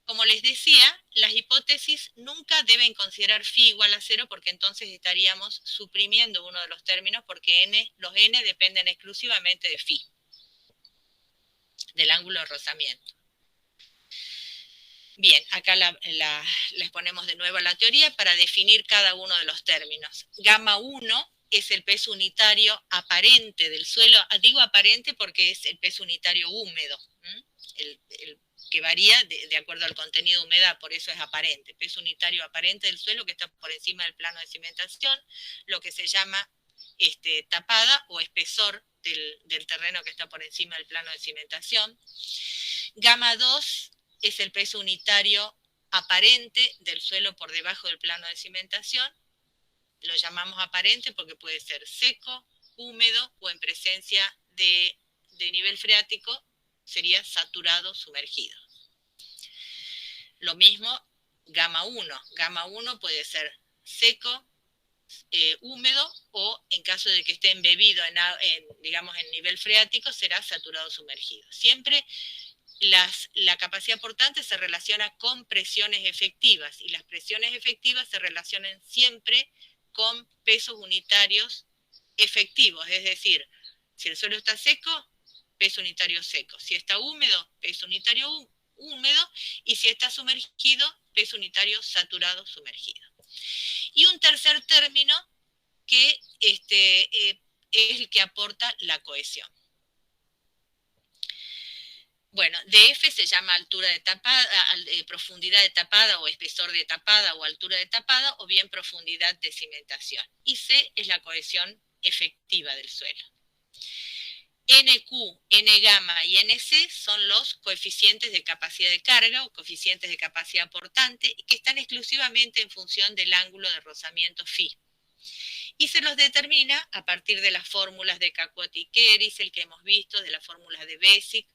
Como les decía, las hipótesis nunca deben considerar phi igual a 0 porque entonces estaríamos suprimiendo uno de los términos porque los n dependen exclusivamente de phi, del ángulo de rozamiento. Bien, acá les ponemos de nuevo la teoría para definir cada uno de los términos. Gamma 1 es el peso unitario aparente del suelo. Digo aparente porque es el peso unitario húmedo, el que varía de acuerdo al contenido de humedad, por eso es aparente. Peso unitario aparente del suelo que está por encima del plano de cimentación, lo que se llama tapada o espesor del terreno que está por encima del plano de cimentación. Gamma 2 es el peso unitario aparente del suelo por debajo del plano de cimentación. Lo llamamos aparente porque puede ser seco, húmedo o en presencia de nivel freático sería saturado sumergido. Lo mismo gamma 1. Gamma 1 puede ser seco, húmedo, o en caso de que esté embebido digamos, en nivel freático, será saturado sumergido. Siempre la capacidad portante se relaciona con presiones efectivas, y las presiones efectivas se relacionan siempre con pesos unitarios efectivos, es decir, si el suelo está seco, peso unitario seco; si está húmedo, peso unitario húmedo; y si está sumergido, peso unitario saturado sumergido. Y un tercer término que es el que aporta la cohesión. Bueno, DF se llama altura de tapada, profundidad de tapada, o espesor de tapada, o altura de tapada, o bien profundidad de cimentación. Y C es la cohesión efectiva del suelo. NQ, N gamma y NC son los coeficientes de capacidad de carga o coeficientes de capacidad portante, que están exclusivamente en función del ángulo de rozamiento phi. Y se los determina a partir de las fórmulas de Caquot y Keris, el que hemos visto, de las fórmulas de Basic.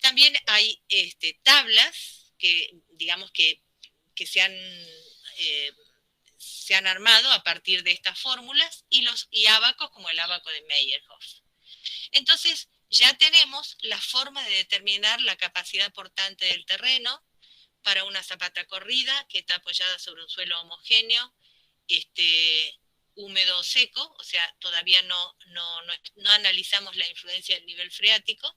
También hay tablas que, digamos, que se han armado a partir de estas fórmulas, y ábacos como el ábaco de Meyerhoff. Entonces, ya tenemos la forma de determinar la capacidad portante del terreno para una zapata corrida que está apoyada sobre un suelo homogéneo, húmedo o seco, o sea, todavía no analizamos la influencia del nivel freático.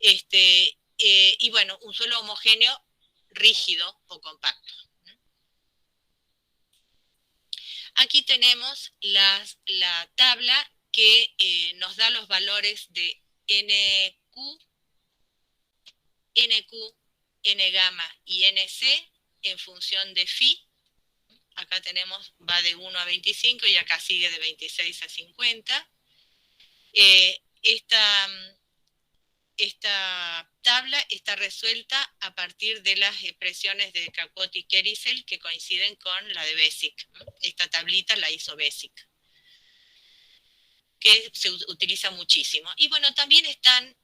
Y bueno, un suelo homogéneo, rígido o compacto. Aquí tenemos la tabla que nos da los valores de NQ, N gamma y NC en función de phi. Acá tenemos, va de 1 a 25 y acá sigue de 26 a 50. Esta tabla está resuelta a partir de las expresiones de Caquot y Kerisel que coinciden con la de Basic. Esta tablita la hizo Basic, que se utiliza muchísimo. Y bueno, también están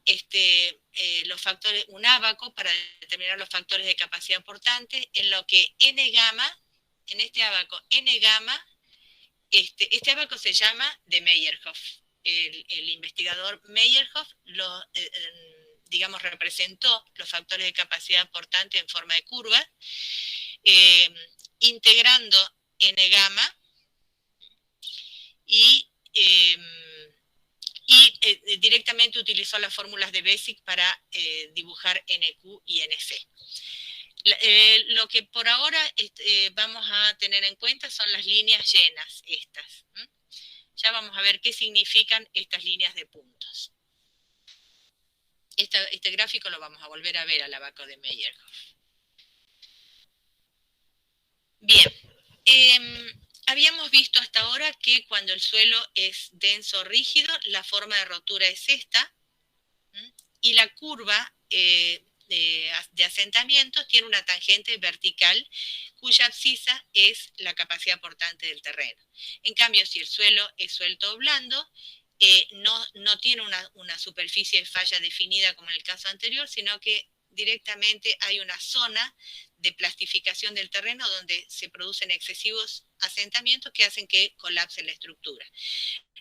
los factores, un ábaco para determinar los factores de capacidad portante, en lo que N gamma, en este ábaco N gamma, este ábaco se llama de Meyerhoff. El investigador Meyerhoff digamos, representó los factores de capacidad portante en forma de curva, integrando N gamma y directamente utilizó las fórmulas de Basic para dibujar NQ y NC. Lo que por ahora vamos a tener en cuenta son las líneas llenas estas. Ya vamos a ver qué significan estas líneas de puntos. Este gráfico lo vamos a volver a ver al ábaco de Meyerhoff. Bien, habíamos visto hasta ahora que cuando el suelo es denso o rígido, la forma de rotura es esta, y la curva de asentamientos tiene una tangente vertical cuya abscisa es la capacidad portante del terreno. En cambio, si el suelo es suelto o blando, no tiene una superficie de falla definida como en el caso anterior, sino que directamente hay una zona de plastificación del terreno donde se producen excesivos asentamientos que hacen que colapse la estructura.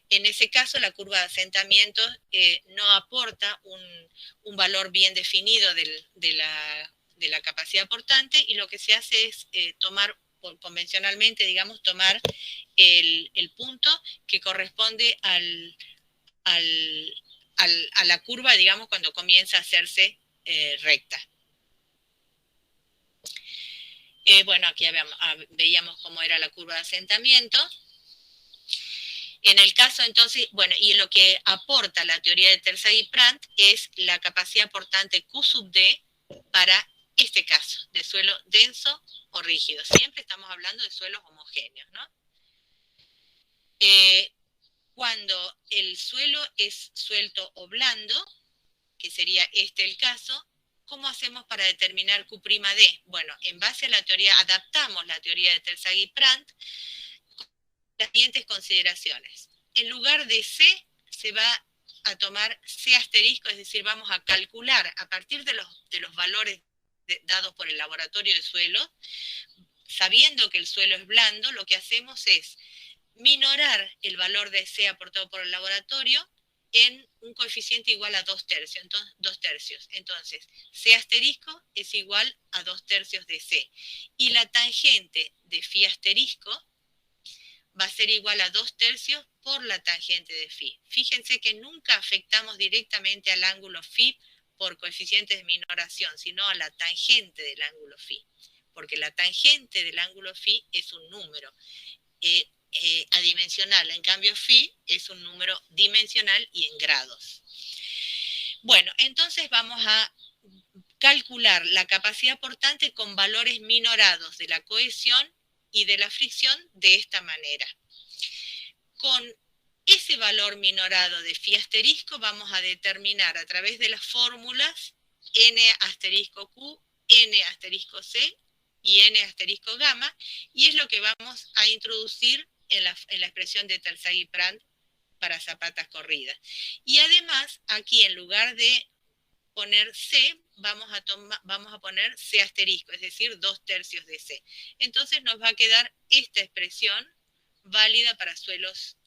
En ese caso, la curva de asentamientos no aporta un valor bien definido de la capacidad portante, y lo que se hace es tomar, convencionalmente, digamos, tomar el punto que corresponde a la curva, digamos, cuando comienza a hacerse recta. Bueno, aquí veíamos cómo era la curva de asentamiento. En el caso, entonces, bueno, y lo que aporta la teoría de Terzaghi-Prant es la capacidad portante Q sub D para este caso, de suelo denso o rígido. Siempre estamos hablando de suelos homogéneos, ¿no? Cuando el suelo es suelto o blando, que sería este el caso, ¿cómo hacemos para determinar Q'(D)? Bueno, en base a la teoría, adaptamos la teoría de Terzaghi-Prant con las siguientes consideraciones. En lugar de C, se va a tomar C asterisco, es decir, vamos a calcular a partir de los valores dados por el laboratorio de suelo, sabiendo que el suelo es blando, lo que hacemos es minorar el valor de C aportado por el laboratorio en un coeficiente igual a 2/3, entonces 2/3. Entonces, C asterisco es igual a 2/3 de C. Y la tangente de phi asterisco va a ser igual a 2/3 por la tangente de phi. Fíjense que nunca afectamos directamente al ángulo phi por coeficientes de minoración, sino a la tangente del ángulo phi, porque la tangente del ángulo phi es un número adimensional, en cambio phi es un número dimensional y en grados. Bueno, entonces vamos a calcular la capacidad portante con valores minorados de la cohesión y de la fricción de esta manera. Con ese valor minorado de phi asterisco vamos a determinar a través de las fórmulas n asterisco q, n asterisco c y n asterisco gamma, y es lo que vamos a introducir en la expresión de Terzaghi-Prand para zapatas corridas. Y además, aquí en lugar de poner C, vamos a poner C asterisco, es decir, 2/3 de C. Entonces nos va a quedar esta expresión válida para suelos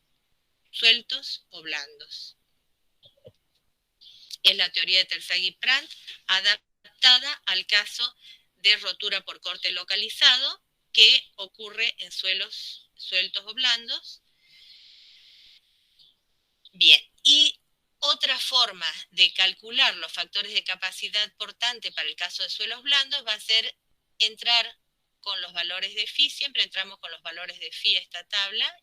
sueltos o blandos. Es la teoría de Terzaghi-Prand adaptada al caso de rotura por corte localizado que ocurre en suelos sueltos o blandos. Bien, y otra forma de calcular los factores de capacidad portante para el caso de suelos blandos va a ser entrar con los valores de phi, siempre entramos con los valores de phi a esta tabla,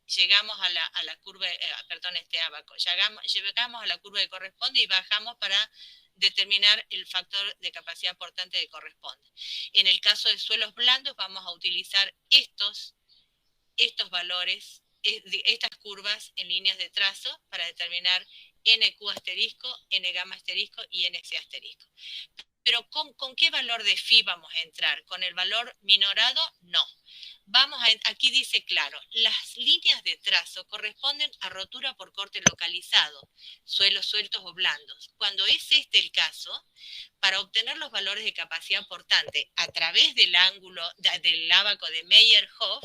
llegamos a la curva, este ábaco, llegamos a la curva que corresponde y bajamos para determinar el factor de capacidad portante que corresponde. En el caso de suelos blandos vamos a utilizar estos valores, estas curvas en líneas de trazo para determinar NQ asterisco, N gamma asterisco y NC asterisco. Pero ¿con qué valor de phi vamos a entrar? ¿Con el valor minorado? No. Aquí dice claro, las líneas de trazo corresponden a rotura por corte localizado, suelos sueltos o blandos. Cuando es este el caso, para obtener los valores de capacidad portante a través del ángulo del ábaco de Meyerhof,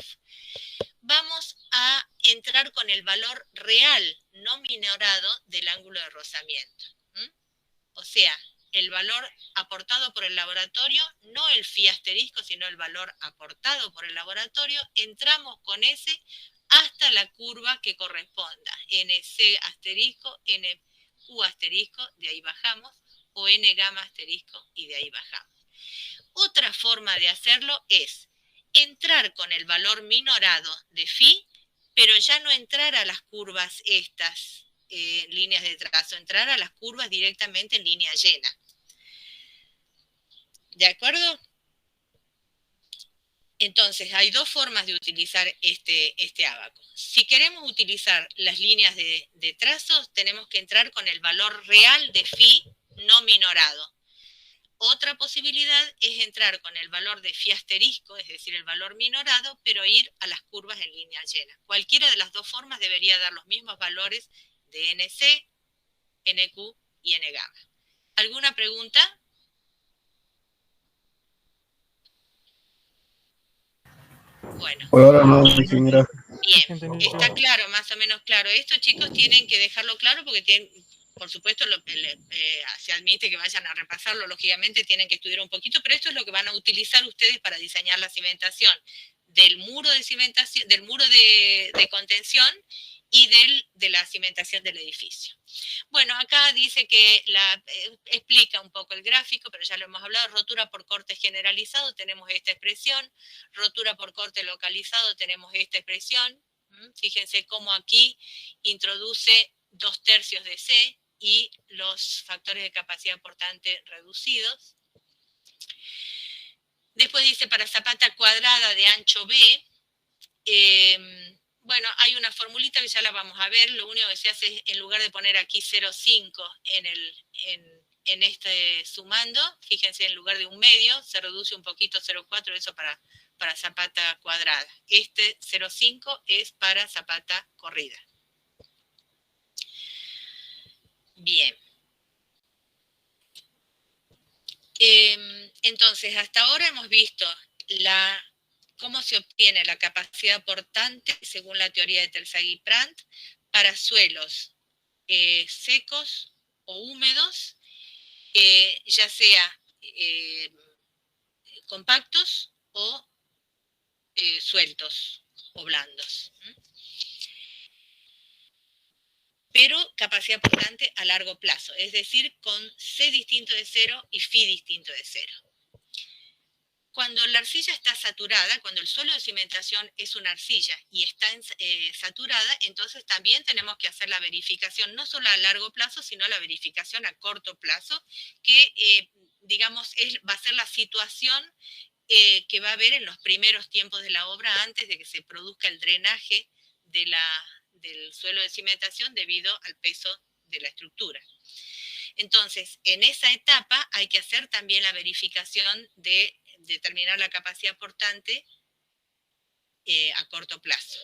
vamos a entrar con el valor real, no minorado, del ángulo de rozamiento. O sea, el valor aportado por el laboratorio, no el phi asterisco, sino el valor aportado por el laboratorio, entramos con ese hasta la curva que corresponda, NC asterisco, NQ asterisco, de ahí bajamos, o N gamma asterisco, y de ahí bajamos. Otra forma de hacerlo es entrar con el valor minorado de phi, pero ya no entrar a las curvas estas, líneas de trazo, entrar a las curvas directamente en línea llena. ¿De acuerdo? Entonces, hay dos formas de utilizar este ábaco. Si queremos utilizar las líneas de trazos, tenemos que entrar con el valor real de phi no minorado. Otra posibilidad es entrar con el valor de phi asterisco, es decir, el valor minorado, pero ir a las curvas en línea llena. Cualquiera de las dos formas debería dar los mismos valores de NC, NQ y N gamma. ¿Alguna pregunta? Bueno. Ahora no, señora. Bien, está claro, más o menos claro. Esto, chicos, tienen que dejarlo claro porque tienen, por supuesto, se admite que vayan a repasarlo, lógicamente tienen que estudiar un poquito, pero esto es lo que van a utilizar ustedes para diseñar la cimentación del muro de cimentación, del muro de contención y de la cimentación del edificio. Bueno, acá dice que explica un poco el gráfico, pero ya lo hemos hablado. Rotura por corte generalizado, tenemos esta expresión. Rotura por corte localizado, tenemos esta expresión. Fíjense cómo aquí introduce 2/3 de C y los factores de capacidad portante reducidos. Después dice para zapata cuadrada de ancho B, bueno, hay una formulita que ya la vamos a ver. Lo único que se hace es, en lugar de poner aquí 0,5 en este sumando, fíjense, en lugar de un medio, se reduce un poquito 0,4, eso para zapata cuadrada. Este 0,5 es para zapata corrida. Bien. Entonces, hasta ahora hemos visto cómo se obtiene la capacidad portante según la teoría de Terzaghi-Brandt para suelos secos o húmedos, ya sea compactos o sueltos o blandos. Pero capacidad portante a largo plazo, es decir, con C distinto de 0 y Φ distinto de 0. Cuando la arcilla está saturada, cuando el suelo de cimentación es una arcilla y está saturada, entonces también tenemos que hacer la verificación, no solo a largo plazo, sino la verificación a corto plazo, que digamos va a ser la situación que va a haber en los primeros tiempos de la obra antes de que se produzca el drenaje del suelo de cimentación debido al peso de la estructura. Entonces, en esa etapa hay que hacer también la verificación de determinar la capacidad portante a corto plazo.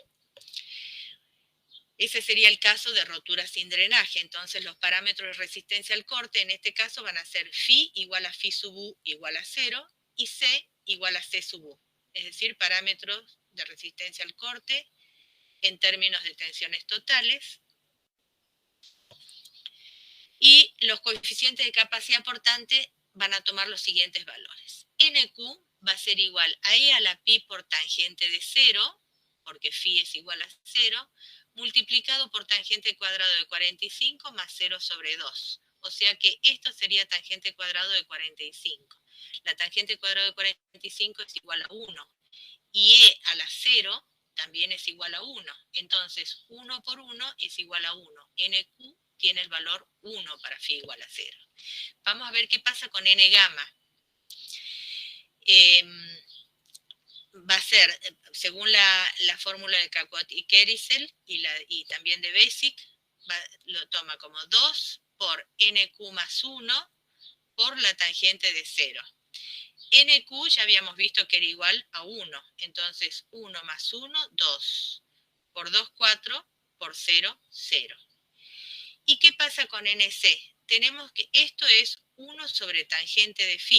Ese sería el caso de rotura sin drenaje. Entonces, los parámetros de resistencia al corte en este caso van a ser Φ igual a Φ sub U igual a 0 y C igual a C sub U. Es decir, parámetros de resistencia al corte en términos de tensiones totales. Y los coeficientes de capacidad portante van a tomar los siguientes valores. NQ va a ser igual a E a la pi por tangente de 0, porque Φ es igual a 0, multiplicado por tangente cuadrado de 45 más 0 sobre 2. O sea que esto sería tangente cuadrado de 45. La tangente cuadrado de 45 es igual a 1. Y E a la 0 también es igual a 1. Entonces, 1 por 1 es igual a 1. NQ tiene el valor 1 para Φ igual a 0. Vamos a ver qué pasa con N gamma. Va a ser, según la fórmula de Capot y Kerisel y también de Basic, lo toma como 2 por NQ más 1 por la tangente de 0. NQ ya habíamos visto que era igual a 1, entonces 1 más 1, 2. Por 2, 4, por 0, 0. ¿Y qué pasa con NC? Tenemos que esto es 1 sobre tangente de Φ.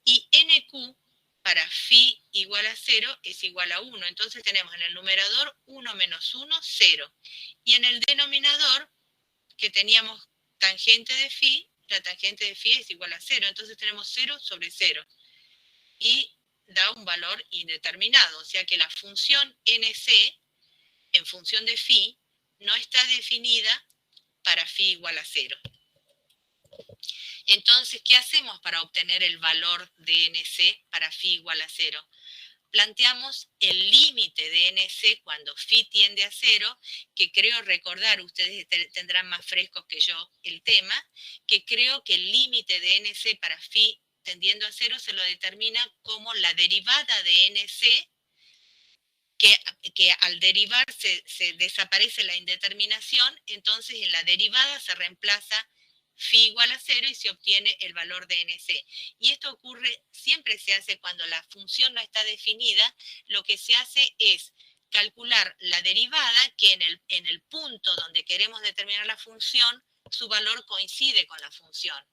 Y NQ para Φ igual a 0 es igual a 1. Entonces tenemos en el numerador 1 menos 1, 0. Y en el denominador, que teníamos tangente de Φ, la tangente de Φ es igual a 0. Entonces tenemos 0 sobre 0. Y da un valor indeterminado. O sea que la función NC, en función de Φ, no está definida para Φ igual a 0. Entonces, ¿qué hacemos para obtener el valor de NC para Φ igual a 0? Planteamos el límite de NC cuando Φ tiende a 0, que creo recordar, ustedes tendrán más frescos que yo el tema, que creo que el límite de NC para Φ tendiendo a 0 se lo determina como la derivada de NC, que al derivar se desaparece la indeterminación, entonces en la derivada se reemplaza Φ igual a 0 y se obtiene el valor de NC. Y esto ocurre, siempre se hace cuando la función no está definida, lo que se hace es calcular la derivada que en el punto donde queremos determinar la función, su valor coincide con la función.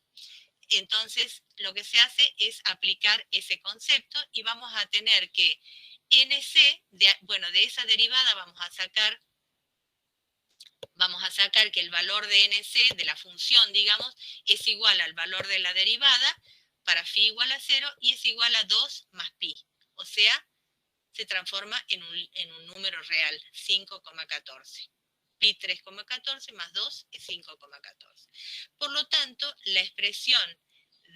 Entonces, lo que se hace es aplicar ese concepto y vamos a tener que NC, de esa derivada vamos a sacar que el valor de NC, de la función, digamos, es igual al valor de la derivada para Φ igual a 0 y es igual a 2 más pi. O sea, se transforma en un número real, 5,14. Pi 3,14 más 2 es 5,14. Por lo tanto, la expresión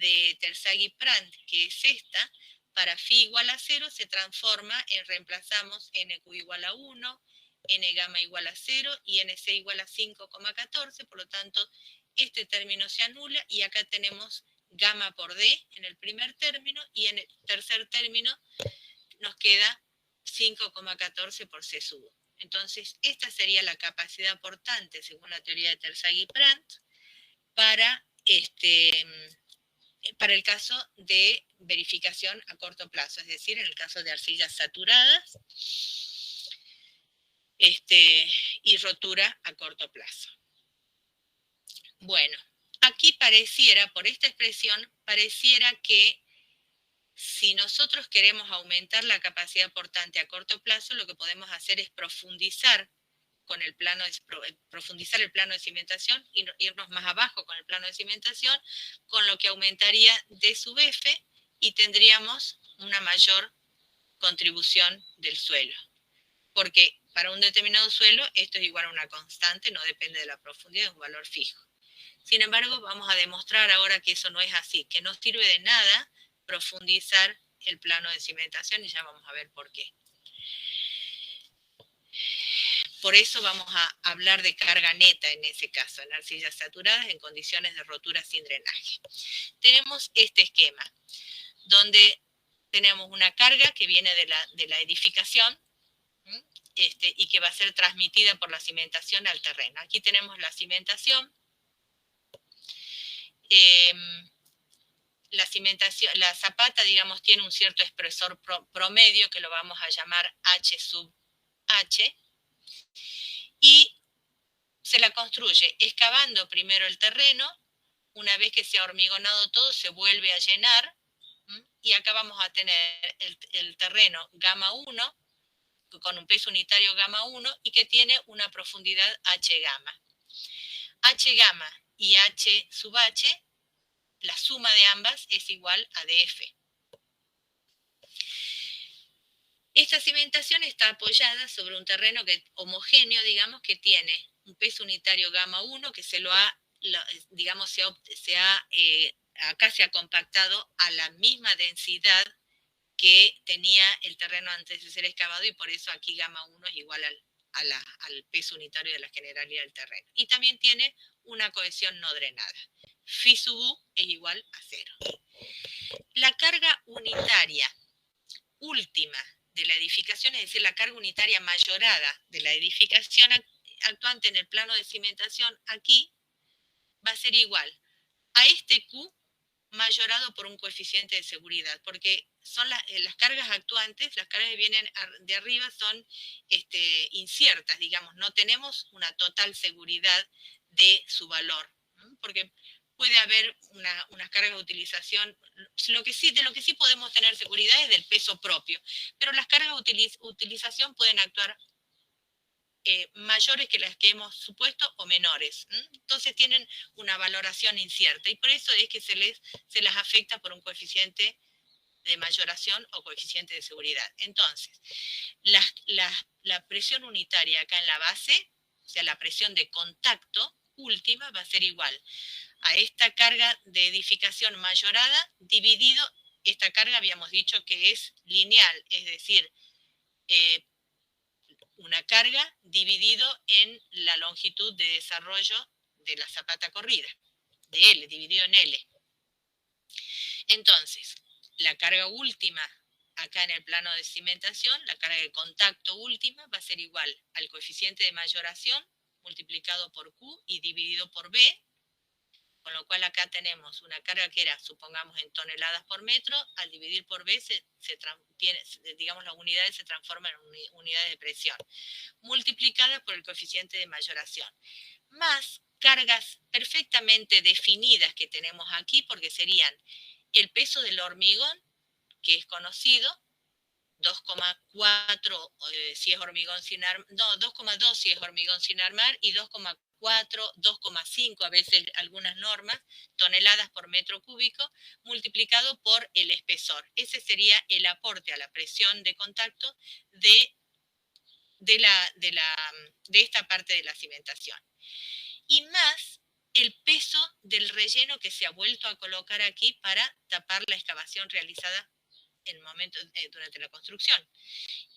de Terzaghi-Brandt, que es esta, para Φ igual a 0 se transforma en, reemplazamos NQ igual a 1, N gamma igual a 0 y NC igual a 5,14, por lo tanto, este término se anula y acá tenemos gamma por D en el primer término y en el tercer término nos queda 5,14 por C sub U. Entonces, esta sería la capacidad portante, según la teoría de Terzaghi-Brandt, para el caso de verificación a corto plazo, es decir, en el caso de arcillas saturadas y rotura a corto plazo. Bueno, aquí pareciera, por esta expresión, pareciera que si nosotros queremos aumentar la capacidad portante a corto plazo, lo que podemos hacer es profundizar con el plano profundizar el plano de cimentación y irnos más abajo con el plano de cimentación, con lo que aumentaría D sub F y tendríamos una mayor contribución del suelo. Porque para un determinado suelo esto es igual a una constante, no depende de la profundidad, es un valor fijo. Sin embargo, vamos a demostrar ahora que eso no es así, que no sirve de nada profundizar el plano de cimentación y ya vamos a ver por qué. Por eso vamos a hablar de carga neta en ese caso, en arcillas saturadas en condiciones de rotura sin drenaje. Tenemos este esquema, donde tenemos una carga que viene de la edificación y que va a ser transmitida por la cimentación al terreno. Aquí tenemos la cimentación. La zapata, digamos, tiene un cierto espesor promedio que lo vamos a llamar H sub H, y se la construye excavando primero el terreno. Una vez que se ha hormigonado todo, se vuelve a llenar, y acá vamos a tener el terreno gamma 1, con un peso unitario gamma 1, y que tiene una profundidad H gamma. H gamma y H sub H, la suma de ambas es igual a DF. Esta cimentación está apoyada sobre un terreno homogéneo, digamos, que tiene un peso unitario gamma 1, que digamos, acá se ha compactado a la misma densidad que tenía el terreno antes de ser excavado, y por eso aquí gamma 1 es igual al peso unitario de la generalidad del terreno. Y también tiene una cohesión no drenada. Phi sub U es igual a 0. La carga unitaria última de la edificación, es decir, la carga unitaria mayorada de la edificación actuante en el plano de cimentación aquí, va a ser igual a este Q mayorado por un coeficiente de seguridad, porque son las cargas actuantes, las cargas que vienen de arriba son inciertas, digamos, no tenemos una total seguridad de su valor, ¿no? Porque puede haber unas cargas de utilización, de lo que sí podemos tener seguridad es del peso propio, pero las cargas de utilización pueden actuar mayores que las que hemos supuesto o menores. Entonces tienen una valoración incierta, y por eso es que se las afecta por un coeficiente de mayoración o coeficiente de seguridad. Entonces, la presión unitaria acá en la base, o sea, la presión de contacto última, va a ser igual a esta carga de edificación mayorada dividido, esta carga habíamos dicho que es lineal, es decir, una carga dividido en la longitud de desarrollo de la zapata corrida, de L, dividido en L. Entonces, la carga última acá en el plano de cimentación, la carga de contacto última, va a ser igual al coeficiente de mayoración multiplicado por Q y dividido por B, con lo cual acá tenemos una carga que era, supongamos, en toneladas por metro, al dividir por B, digamos, las unidades se transforman en unidades de presión, multiplicadas por el coeficiente de mayoración, más cargas perfectamente definidas que tenemos aquí, porque serían el peso del hormigón, que es conocido, 2,4 si es hormigón sin armar, no, 2,2 si es hormigón sin armar, y 2,4, 2,5 a veces algunas normas, toneladas por metro cúbico, multiplicado por el espesor. Ese sería el aporte a la presión de contacto de esta parte de la cimentación. Y más el peso del relleno que se ha vuelto a colocar aquí para tapar la excavación realizada en el momento, durante la construcción.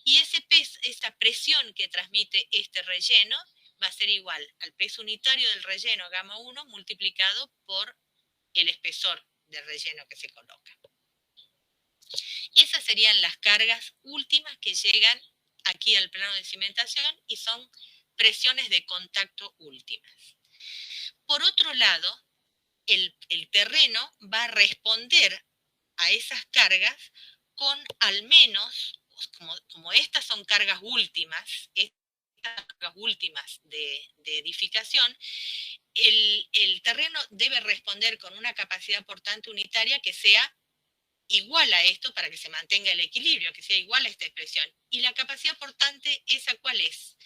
Y esa presión que transmite este relleno va a ser igual al peso unitario del relleno gamma 1 multiplicado por el espesor del relleno que se coloca. Esas serían las cargas últimas que llegan aquí al plano de cimentación y son presiones de contacto últimas. Por otro lado, el terreno va a responder a esas cargas con al menos, como estas son cargas últimas, de edificación, el terreno debe responder con una capacidad portante unitaria que sea igual a esto para que se mantenga el equilibrio, que sea igual a esta expresión. ¿Y la capacidad portante esa cuál es?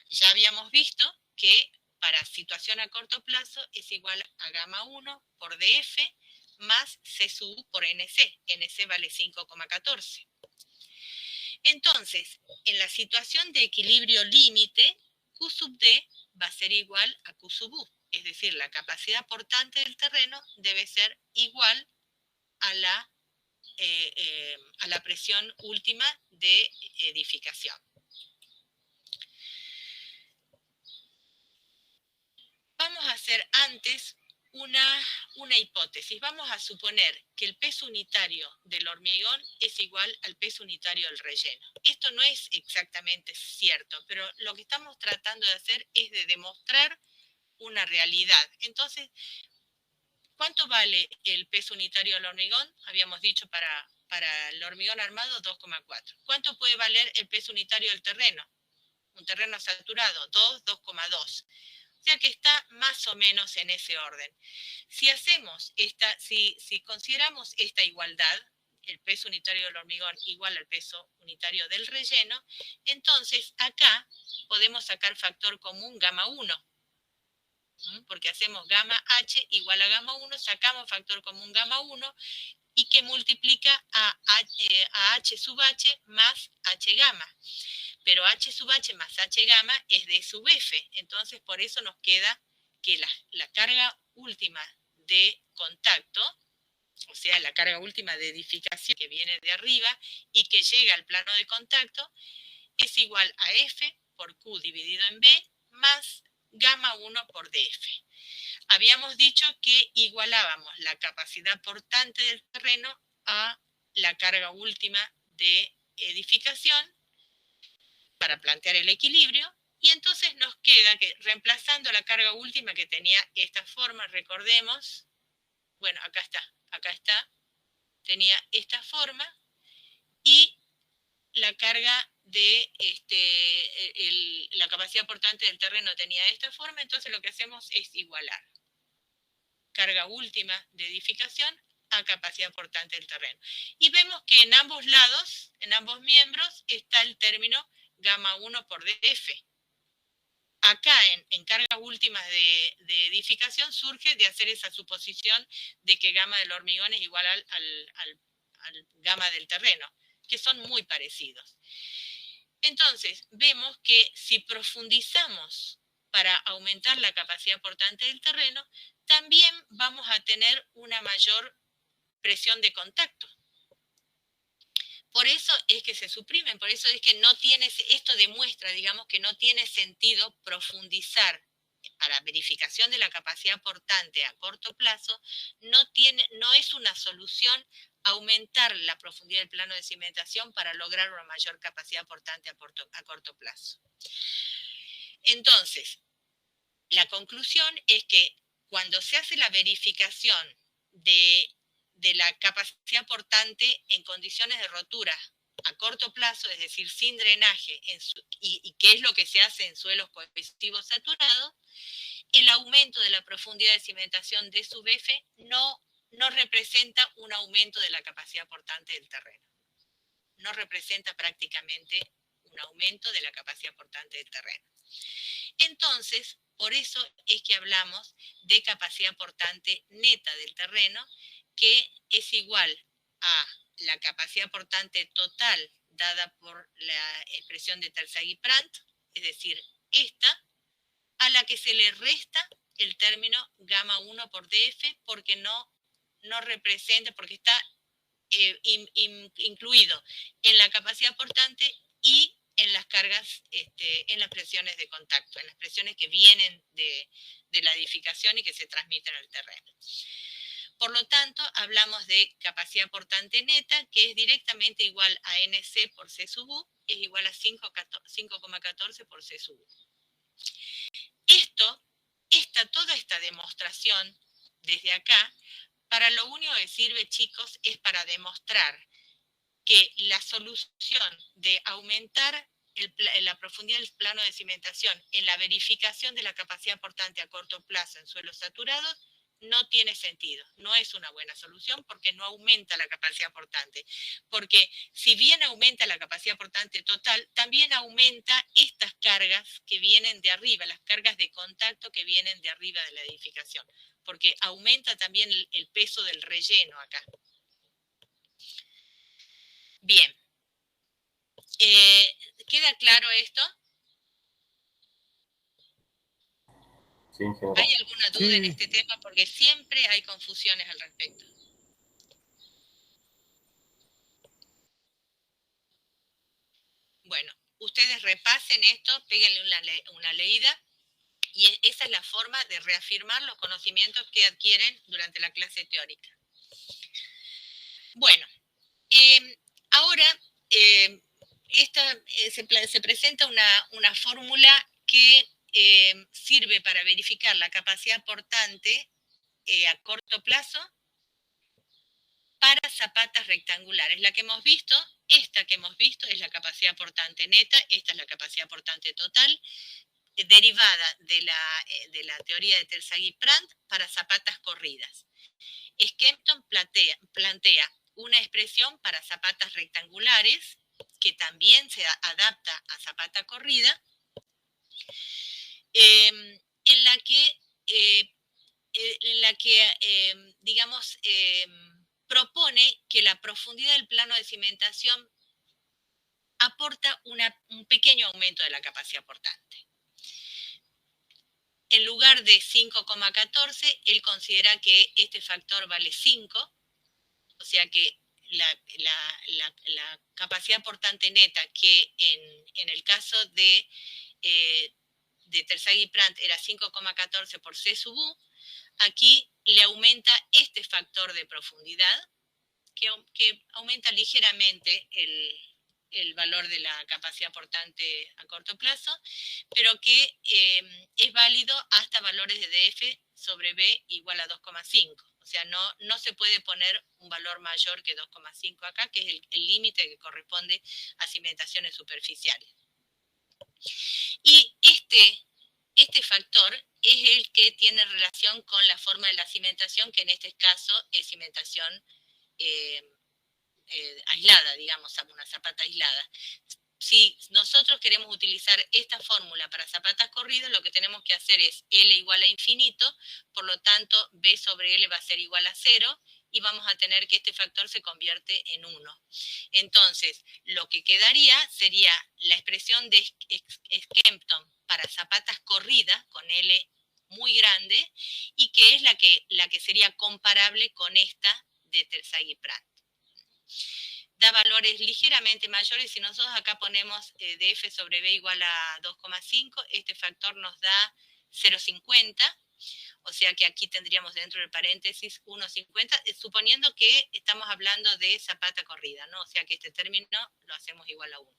Ya habíamos visto que para situación a corto plazo es igual a gamma 1 por df más C sub U por NC. NC vale 5,14. Entonces, en la situación de equilibrio límite, Q sub D va a ser igual a Q sub U. Es decir, la capacidad portante del terreno debe ser igual a la presión última de edificación. Vamos a hacer antes una hipótesis. Vamos a suponer que el peso unitario del hormigón es igual al peso unitario del relleno. Esto no es exactamente cierto, pero lo que estamos tratando de hacer es de demostrar una realidad. Entonces, ¿cuánto vale el peso unitario del hormigón? Habíamos dicho para el hormigón armado 2,4. ¿Cuánto puede valer el peso unitario del terreno? Un terreno saturado, 2, 2,2. O sea que está más o menos en ese orden. Si consideramos esta igualdad, el peso unitario del hormigón igual al peso unitario del relleno, entonces acá podemos sacar factor común gamma 1, porque hacemos gamma h igual a gamma 1, sacamos factor común gamma 1 y que multiplica a h sub h más h gamma. Pero h sub h más h gamma es d sub f, entonces por eso nos queda que la carga última de contacto, o sea, la carga última de edificación que viene de arriba y que llega al plano de contacto, es igual a F por Q dividido en B más gamma 1 por df. Habíamos dicho que igualábamos la capacidad portante del terreno a la carga última de edificación para plantear el equilibrio, y entonces nos queda que reemplazando la carga última que tenía esta forma, recordemos, bueno, acá está, tenía esta forma, y la carga de la capacidad portante del terreno tenía esta forma, entonces lo que hacemos es igualar carga última de edificación a capacidad portante del terreno. Y vemos que en ambos lados, en ambos miembros, está el término gamma 1 por df. Acá en cargas últimas de edificación surge de hacer esa suposición de que gamma del hormigón es igual al gamma del terreno, que son muy parecidos. Entonces, vemos que si profundizamos para aumentar la capacidad portante del terreno, también vamos a tener una mayor presión de contacto. Por eso es que se suprimen, por eso es que no tiene, esto demuestra, digamos, que no tiene sentido profundizar a la verificación de la capacidad portante a corto plazo, no es una solución aumentar la profundidad del plano de cimentación para lograr una mayor capacidad portante a corto plazo. Entonces, la conclusión es que cuando se hace la verificación de la capacidad portante en condiciones de rotura a corto plazo, es decir, sin drenaje, y qué es lo que se hace en suelos cohesivos saturados, el aumento de la profundidad de cimentación de sub F no representa un aumento de la capacidad portante del terreno. No representa prácticamente un aumento de la capacidad portante del terreno. Entonces, por eso es que hablamos de capacidad portante neta del terreno, que es igual a la capacidad portante total dada por la expresión de Terzaghi-Prant, es decir, esta, a la que se le resta el término gamma 1 por df, porque no representa, porque está incluido en la capacidad portante y en las cargas, en las presiones de contacto, en las presiones que vienen de la edificación y que se transmiten al terreno. Por lo tanto, hablamos de capacidad portante neta, que es directamente igual a NC por C sub U, es igual a 5,14 por C sub U. Toda esta demostración, desde acá, para lo único que sirve, chicos, es para demostrar que la solución de aumentar la profundidad del plano de cimentación en la verificación de la capacidad portante a corto plazo en suelos saturados no tiene sentido, no es una buena solución porque no aumenta la capacidad portante, porque si bien aumenta la capacidad portante total, también aumenta estas cargas que vienen de arriba, las cargas de contacto que vienen de arriba de la edificación, porque aumenta también el peso del relleno acá. Bien, ¿queda claro esto? Sí, ¿Hay alguna duda en este tema? Porque siempre hay confusiones al respecto. Bueno, ustedes repasen esto, péguenle una leída, y esa es la forma de reafirmar los conocimientos que adquieren durante la clase teórica. Bueno, ahora se presenta una fórmula que sirve para verificar la capacidad portante a corto plazo para zapatas rectangulares. La que hemos visto, esta que hemos visto es la capacidad portante neta, esta es la capacidad portante total, derivada de la teoría de Terzaghi-Prand para zapatas corridas. Skempton plantea una expresión para zapatas rectangulares que también se adapta a zapata corrida, en la que digamos, propone que la profundidad del plano de cimentación aporta un pequeño aumento de la capacidad portante. En lugar de 5,14, él considera que este factor vale 5, o sea que la capacidad portante neta, que en el caso de Terzaghi-Prand era 5,14 por C sub U, aquí le aumenta este factor de profundidad, que aumenta ligeramente el valor de la capacidad portante a corto plazo, pero que es válido hasta valores de df sobre b igual a 2,5. O sea, no se puede poner un valor mayor que 2,5 acá, que es el límite que corresponde a cimentaciones superficiales. Y este factor es el que tiene relación con la forma de la cimentación, que en este caso es cimentación aislada, digamos, una zapata aislada. Si nosotros queremos utilizar esta fórmula para zapatas corridas, lo que tenemos que hacer es L igual a infinito, por lo tanto B sobre L va a ser igual a 0, y vamos a tener que este factor se convierte en 1. Entonces, lo que quedaría sería la expresión de Skempton para zapatas corridas, con L muy grande, y que es la que sería comparable con esta de Terzaghi-Prand. Da valores ligeramente mayores. Si nosotros acá ponemos df sobre b igual a 2,5, este factor nos da 0,50, o sea que aquí tendríamos dentro del paréntesis 1,50, suponiendo que estamos hablando de zapata corrida, ¿no? O sea que este término lo hacemos igual a 1.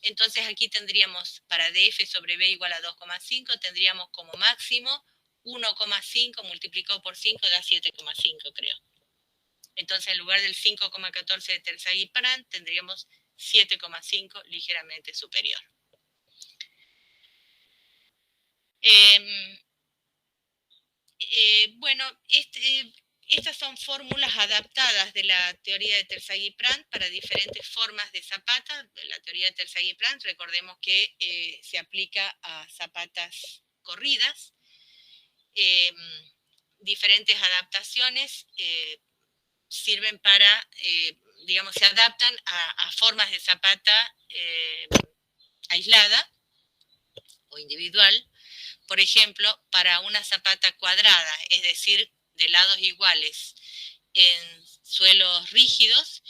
Entonces aquí tendríamos para df sobre b igual a 2,5, tendríamos como máximo 1,5 multiplicado por 5 da 7,5, creo. Entonces, en lugar del 5,14 de Terzaghi-Prand, tendríamos 7,5 ligeramente superior. Bueno, estas son fórmulas adaptadas de la teoría de Terzaghi-Prand para diferentes formas de zapata. La teoría de Terzaghi-Prand, recordemos que se aplica a zapatas corridas. Diferentes adaptaciones sirven para, digamos, se adaptan a formas de zapata aislada o individual. Por ejemplo, para una zapata cuadrada, es decir, de lados iguales en suelos rígidos,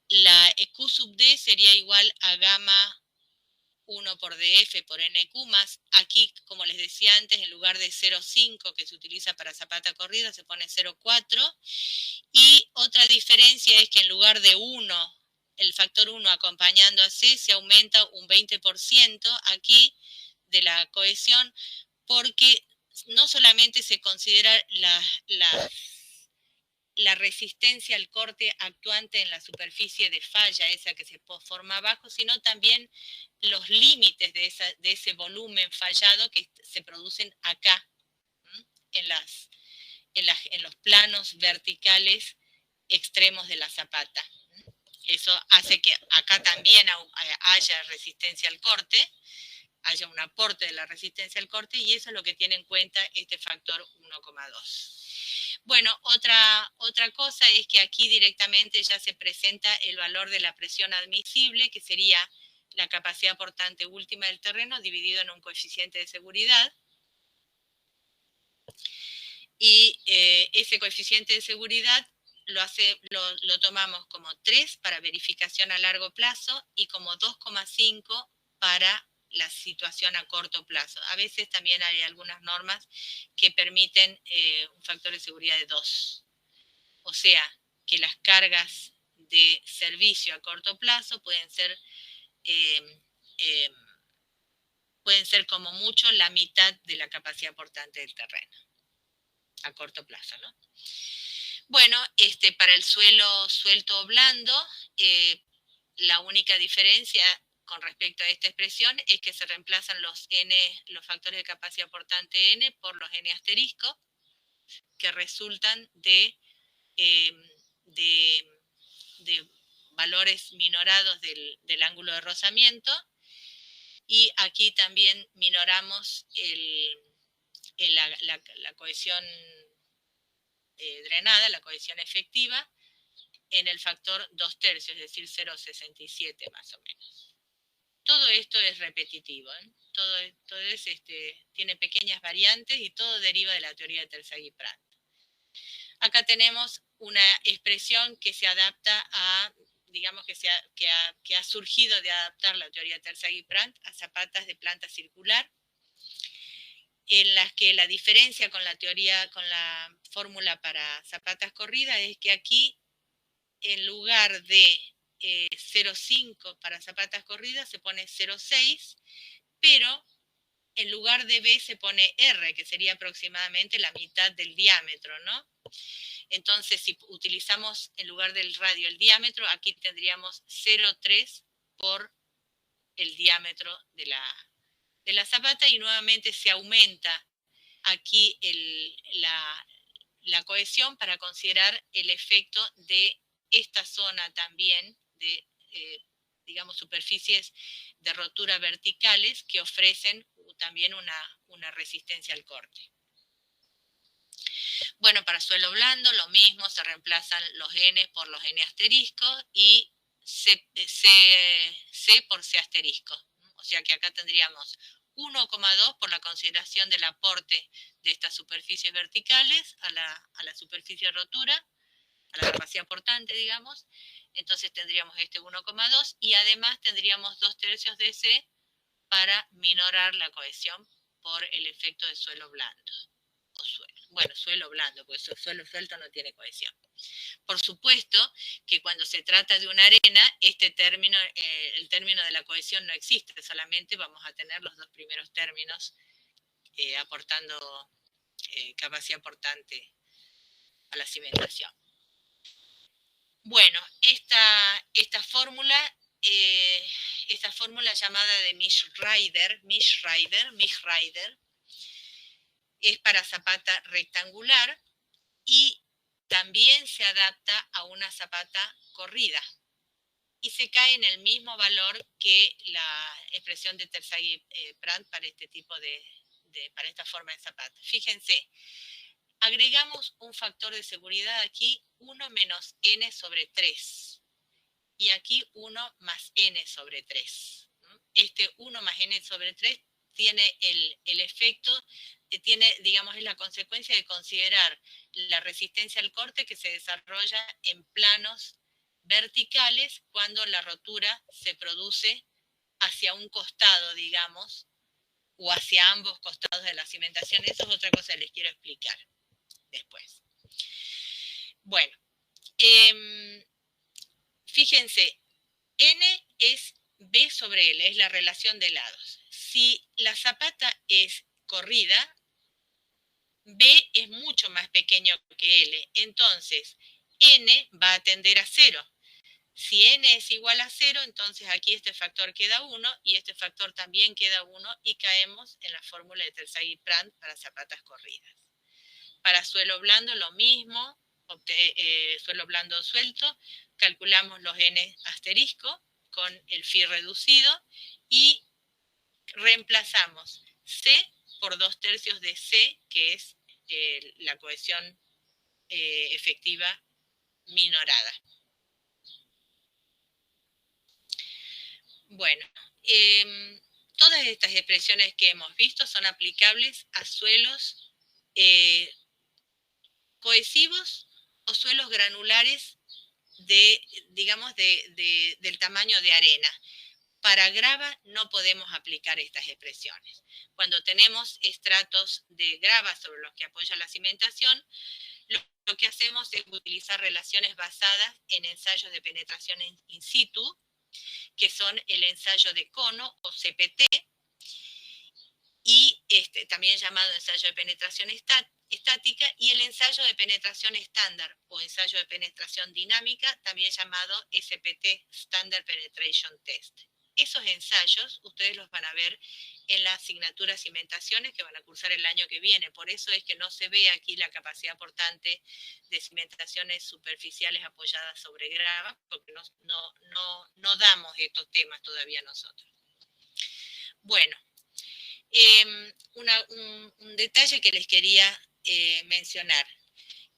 la EQ sub D sería igual a gamma 1 por df por nq más, aquí, como les decía antes, en lugar de 0,5 que se utiliza para zapata corrida, se pone 0,4. Y otra diferencia es que en lugar de 1, el factor 1 acompañando a C, se aumenta un 20% aquí de la cohesión, porque no solamente se considera la resistencia al corte actuante en la superficie de falla, esa que se forma abajo, sino también los límites de ese volumen fallado que se producen acá, en los planos verticales extremos de la zapata. Eso hace que acá también haya resistencia al corte, haya un aporte de la resistencia al corte, y eso es lo que tiene en cuenta este factor 1,2. Bueno, otra cosa es que aquí directamente ya se presenta el valor de la presión admisible, que sería la capacidad portante última del terreno dividido en un coeficiente de seguridad. Y ese coeficiente de seguridad lo tomamos como 3 para verificación a largo plazo y como 2,5 para la situación a corto plazo. A veces también hay algunas normas que permiten un factor de seguridad de 2. O sea, que las cargas de servicio a corto plazo pueden ser como mucho la mitad de la capacidad portante del terreno, a corto plazo, ¿no? Bueno, para el suelo suelto o blando, la única diferencia con respecto a esta expresión es que se reemplazan los factores de capacidad portante n por los n asterisco, que resultan de valores minorados del ángulo de rozamiento, y aquí también minoramos la cohesión drenada, la cohesión efectiva, en el factor 2/3, es decir, 0,67 más o menos. Todo esto es repetitivo, ¿eh? Todo tiene pequeñas variantes y todo deriva de la teoría de Terzaghi-Pratt. Acá tenemos una expresión que se adapta a, digamos que ha surgido de adaptar la teoría de Terzaghi-Pratt a zapatas de planta circular, en las que la diferencia con la fórmula para zapatas corridas es que aquí, en lugar de 0,5 para zapatas corridas, se pone 0,6, pero en lugar de B se pone R, que sería aproximadamente la mitad del diámetro, ¿no? Entonces, si utilizamos en lugar del radio el diámetro, aquí tendríamos 0,3 por el diámetro de la zapata, y nuevamente se aumenta aquí la cohesión para considerar el efecto de esta zona también de, digamos, superficies de rotura verticales que ofrecen también una resistencia al corte. Bueno, para suelo blando lo mismo, se reemplazan los n por los n asteriscos y C por C asterisco. O sea que acá tendríamos 1,2 por la consideración del aporte de estas superficies verticales a la superficie de rotura, a la capacidad portante, digamos. Entonces tendríamos 1,2 y además tendríamos 2/3 de C para minorar la cohesión por el efecto de suelo blando. Suelo blando, porque suelo suelto no tiene cohesión. Por supuesto que cuando se trata de una arena, el término de la cohesión no existe, solamente vamos a tener los dos primeros términos aportando capacidad portante a la cimentación. Bueno, esta fórmula llamada de Mischreider, es para zapata rectangular y también se adapta a una zapata corrida y se cae en el mismo valor que la expresión de Terzaghi-Pratt para este tipo para esta forma de zapata. Fíjense, agregamos un factor de seguridad aquí, 1 menos n sobre 3, y aquí 1 más n sobre 3. Este 1 más n sobre 3 tiene el efecto, digamos, es la consecuencia de considerar la resistencia al corte que se desarrolla en planos verticales cuando la rotura se produce hacia un costado, digamos, o hacia ambos costados de la cimentación. Eso es otra cosa que les quiero explicar después. Bueno, fíjense, n es B sobre L, es la relación de lados. Si la zapata es corrida, B es mucho más pequeño que L, entonces N va a tender a 0. Si N es igual a 0, entonces aquí este factor queda 1 y este factor también queda 1 y caemos en la fórmula de Terzaghi-Prandtl para zapatas corridas. Para suelo blando lo mismo, suelo blando suelto, calculamos los N asterisco con el phi reducido y reemplazamos C por 2/3 de C, que es la cohesión efectiva minorada. Bueno, todas estas expresiones que hemos visto son aplicables a suelos cohesivos o suelos granulares del tamaño de arena. Para grava no podemos aplicar estas expresiones. Cuando tenemos estratos de grava sobre los que apoya la cimentación, lo que hacemos es utilizar relaciones basadas en ensayos de penetración in situ, que son el ensayo de cono o CPT, y también llamado ensayo de penetración estática, y el ensayo de penetración estándar o ensayo de penetración dinámica, también llamado SPT, Standard Penetration Test. Esos ensayos ustedes los van a ver en la asignatura cimentaciones que van a cursar el año que viene. Por eso es que no se ve aquí la capacidad portante de cimentaciones superficiales apoyadas sobre grava, porque no damos estos temas todavía nosotros. Bueno, un detalle que les quería mencionar.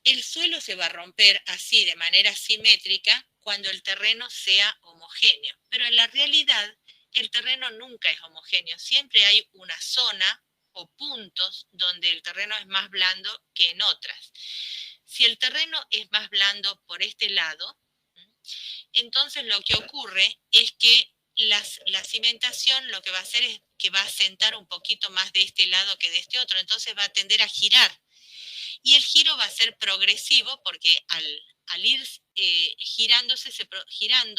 El suelo se va a romper así de manera simétrica cuando el terreno sea homogéneo, pero en la realidad el terreno nunca es homogéneo, siempre hay una zona o puntos donde el terreno es más blando que en otras. Si el terreno es más blando por este lado, entonces lo que ocurre es que la cimentación lo que va a hacer es que va a sentar un poquito más de este lado que de este otro, entonces va a tender a girar. Y el giro va a ser progresivo porque al ir girando,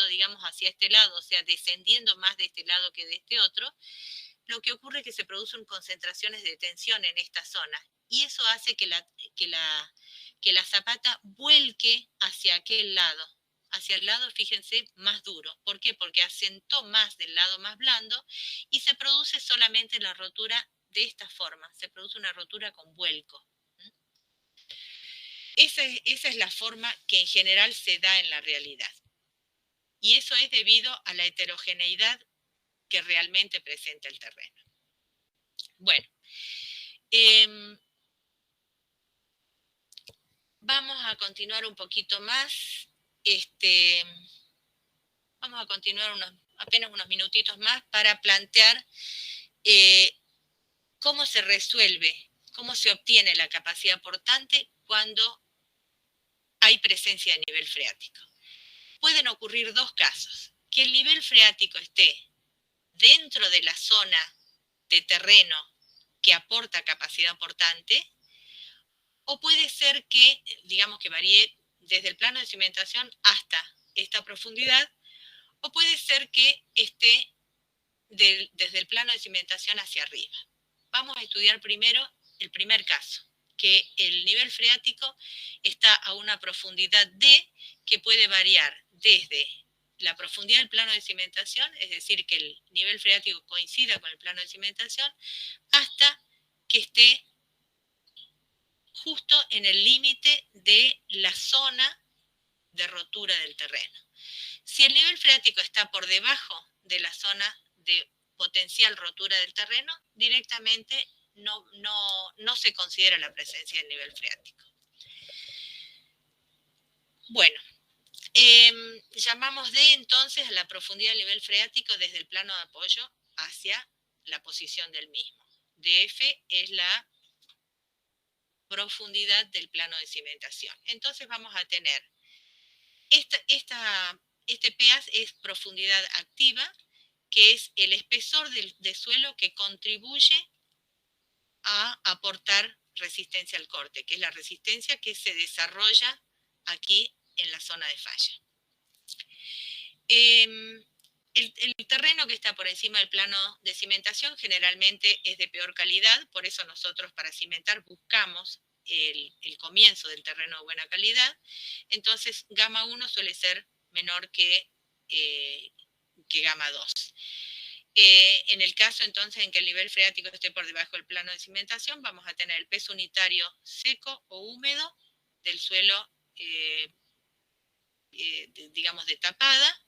digamos, hacia este lado, o sea, descendiendo más de este lado que de este otro, lo que ocurre es que se producen concentraciones de tensión en esta zona. Y eso hace que la zapata vuelque hacia aquel lado. Hacia el lado, fíjense, más duro. ¿Por qué? Porque asentó más del lado más blando y se produce solamente la rotura de esta forma. Se produce una rotura con vuelco. Esa es la forma que en general se da en la realidad. Y eso es debido a la heterogeneidad que realmente presenta el terreno. Bueno, vamos a continuar un poquito más. Vamos a continuar apenas unos minutitos más para plantear cómo se resuelve, cómo se obtiene la capacidad portante cuando hay presencia de nivel freático. Pueden ocurrir dos casos: que el nivel freático esté dentro de la zona de terreno que aporta capacidad portante, o puede ser que, digamos, que varíe desde el plano de cimentación hasta esta profundidad, o puede ser que esté desde el plano de cimentación hacia arriba. Vamos a estudiar primero el primer caso, que el nivel freático está a una profundidad D que puede variar desde la profundidad del plano de cimentación, es decir, que el nivel freático coincida con el plano de cimentación, hasta que esté justo en el límite de la zona de rotura del terreno. Si el nivel freático está por debajo de la zona de potencial rotura del terreno, directamente no se considera la presencia del nivel freático. Bueno, llamamos D entonces a la profundidad del nivel freático desde el plano de apoyo hacia la posición del mismo. DF es la profundidad del plano de cimentación. Entonces vamos a tener este PAS es profundidad activa, que es el espesor de suelo que contribuye a aportar resistencia al corte, que es la resistencia que se desarrolla aquí en la zona de falla. El terreno que está por encima del plano de cimentación generalmente es de peor calidad, por eso nosotros para cimentar buscamos el comienzo del terreno de buena calidad. Entonces, gamma 1 suele ser menor que gamma 2. En el caso entonces en que el nivel freático esté por debajo del plano de cimentación, vamos a tener el peso unitario seco o húmedo del suelo, digamos, de tapada,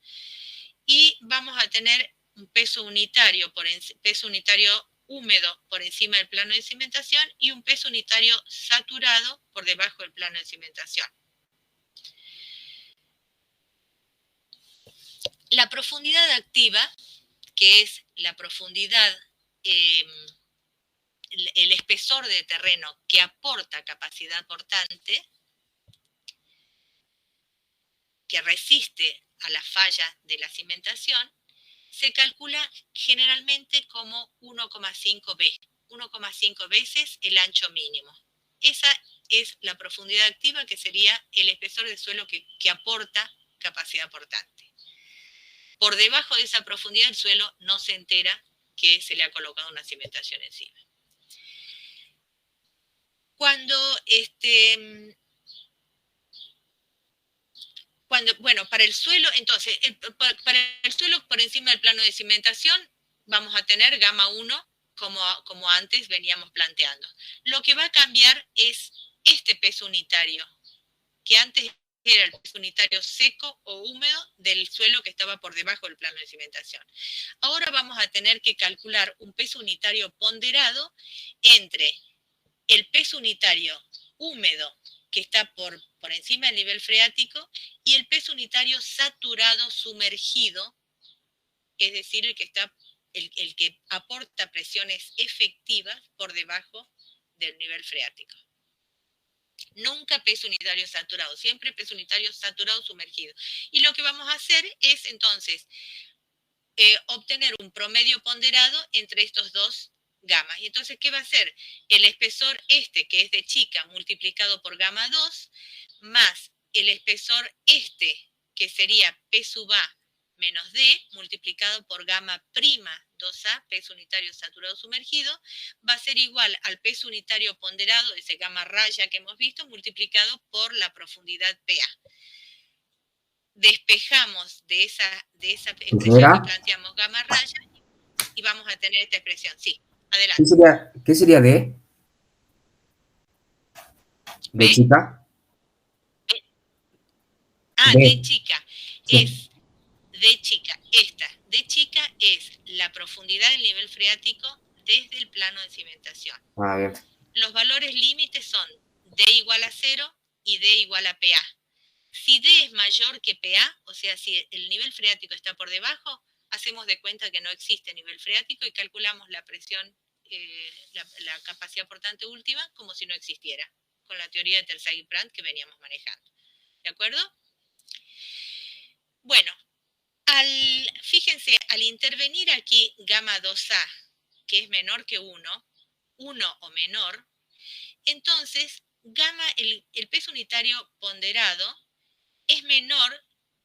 y vamos a tener un peso unitario húmedo por encima del plano de cimentación y un peso unitario saturado por debajo del plano de cimentación. La profundidad activa, que es la profundidad, el espesor de terreno que aporta capacidad portante, que resiste a la falla de la cimentación, se calcula generalmente como 1,5 1,5 veces el ancho mínimo. Esa es la profundidad activa, que sería el espesor de suelo que aporta capacidad portante. Por debajo de esa profundidad el suelo no se entera que se le ha colocado una cimentación encima. Bueno, para el suelo, entonces, para el suelo por encima del plano de cimentación vamos a tener gamma 1 como antes veníamos planteando. Lo que va a cambiar es este peso unitario, que antes era el peso unitario seco o húmedo del suelo que estaba por debajo del plano de cimentación. Ahora vamos a tener que calcular un peso unitario ponderado entre el peso unitario húmedo, que está por encima del nivel freático, y el peso unitario saturado sumergido, es decir, el que aporta presiones efectivas por debajo del nivel freático. Nunca peso unitario saturado, siempre peso unitario saturado sumergido. Y lo que vamos a hacer es entonces obtener un promedio ponderado entre estos dos gamas. Y entonces, ¿qué va a ser? El espesor que es de chica, multiplicado por gamma 2, más el espesor que sería P sub A menos D, multiplicado por gamma prima 2A, peso unitario saturado sumergido, va a ser igual al peso unitario ponderado, ese gamma raya que hemos visto, multiplicado por la profundidad PA. Despejamos de esa expresión que planteamos gamma raya y vamos a tener esta expresión. Sí, adelante. ¿Qué sería D? ¿De chica? De chica. Sí. Es de chica. Esta de chica es la profundidad del nivel freático desde el plano de cimentación. Bien. Los valores límites son D igual a 0 y D igual a PA. Si D es mayor que PA, o sea, si el nivel freático está por debajo, hacemos de cuenta que no existe nivel freático y calculamos la presión, la capacidad portante última como si no existiera, con la teoría de Terzaghi-Brandt que veníamos manejando. ¿De acuerdo? Bueno, fíjense, al intervenir aquí gamma 2A, que es menor que 1 o menor, entonces el peso unitario ponderado es menor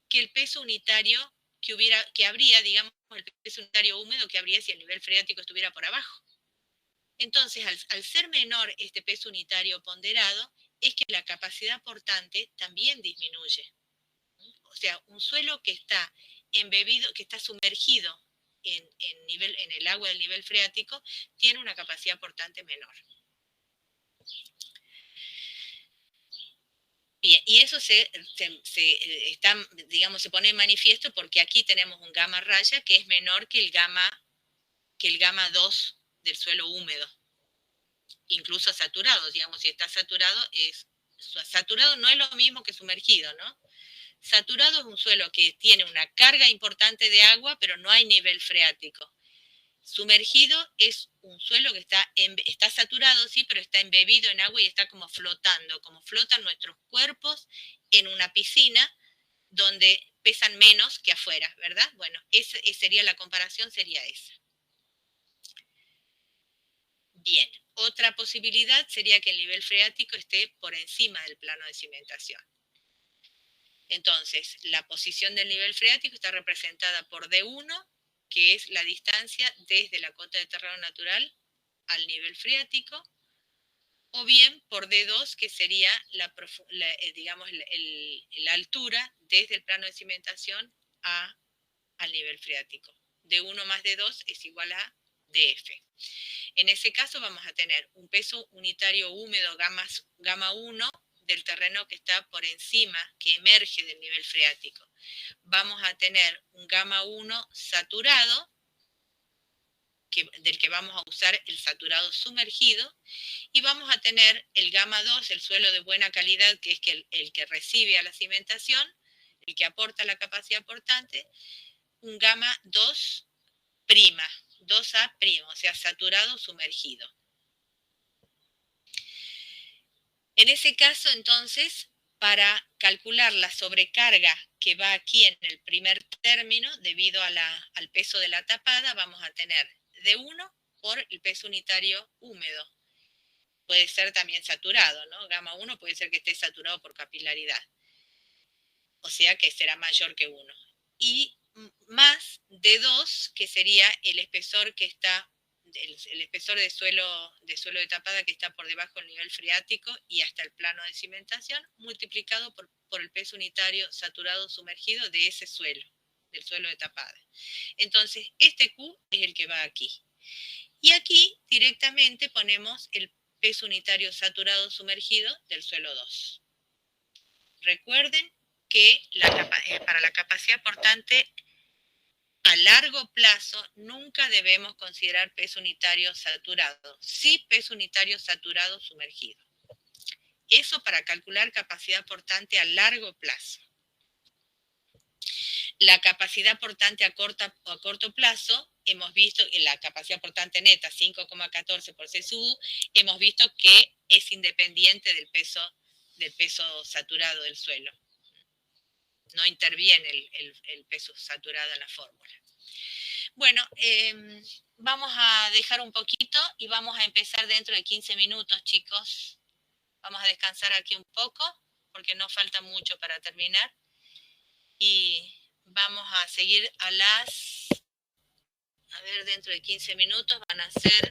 que el peso unitario que habría, digamos, el peso unitario húmedo que habría si el nivel freático estuviera por abajo. Entonces, al ser menor este peso unitario ponderado, es que la capacidad portante también disminuye. O sea, un suelo que está embebido, que está sumergido en el agua del nivel freático, tiene una capacidad portante menor. Bien, y eso se pone en manifiesto porque aquí tenemos un gamma raya que es menor que el gamma 2 del suelo húmedo, incluso saturado. Digamos, si está saturado no es lo mismo que sumergido, ¿no? Saturado es un suelo que tiene una carga importante de agua, pero no hay nivel freático. Sumergido es un suelo que está saturado, sí, pero está embebido en agua y está como flotando, como flotan nuestros cuerpos en una piscina donde pesan menos que afuera, ¿verdad? Bueno, la comparación sería esa. Bien, otra posibilidad sería que el nivel freático esté por encima del plano de cimentación. Entonces, la posición del nivel freático está representada por D1, que es la distancia desde la cota de terreno natural al nivel freático, o bien por D2, que sería digamos, la altura desde el plano de cimentación al nivel freático. D1 más D2 es igual a DF. En ese caso vamos a tener un peso unitario húmedo gamma 1 del terreno que está por encima, que emerge del nivel freático. Vamos a tener un gamma 1 saturado, del que vamos a usar el saturado sumergido, y vamos a tener el gamma 2, el suelo de buena calidad, que es el que recibe a la cimentación, el que aporta la capacidad aportante, un gamma 2', 2A', o sea, saturado sumergido. En ese caso, entonces, para calcular la sobrecarga que va aquí en el primer término, debido al peso de la tapada, vamos a tener D1 por el peso unitario húmedo. Puede ser también saturado, ¿no? Gamma 1 puede ser que esté saturado por capilaridad. O sea que será mayor que 1. Y más D2, que sería el espesor que está, el espesor de suelo de tapada que está por debajo del nivel freático y hasta el plano de cimentación, multiplicado por el peso unitario saturado sumergido de ese suelo, del suelo de tapada. Entonces, este Q es el que va aquí. Y aquí directamente ponemos el peso unitario saturado sumergido del suelo 2. Recuerden que para la capacidad aportante a largo plazo nunca debemos considerar peso unitario saturado, sí peso unitario saturado sumergido. Eso para calcular capacidad aportante a largo plazo. La capacidad aportante a corto plazo, hemos visto que la capacidad aportante neta 5,14 por CSU, hemos visto que es independiente del peso saturado del suelo. No interviene el peso saturado en la fórmula. Bueno, vamos a dejar un poquito y vamos a empezar dentro de 15 minutos, chicos. Vamos a descansar aquí un poco, porque no falta mucho para terminar. Y vamos a seguir dentro de 15 minutos, van a ser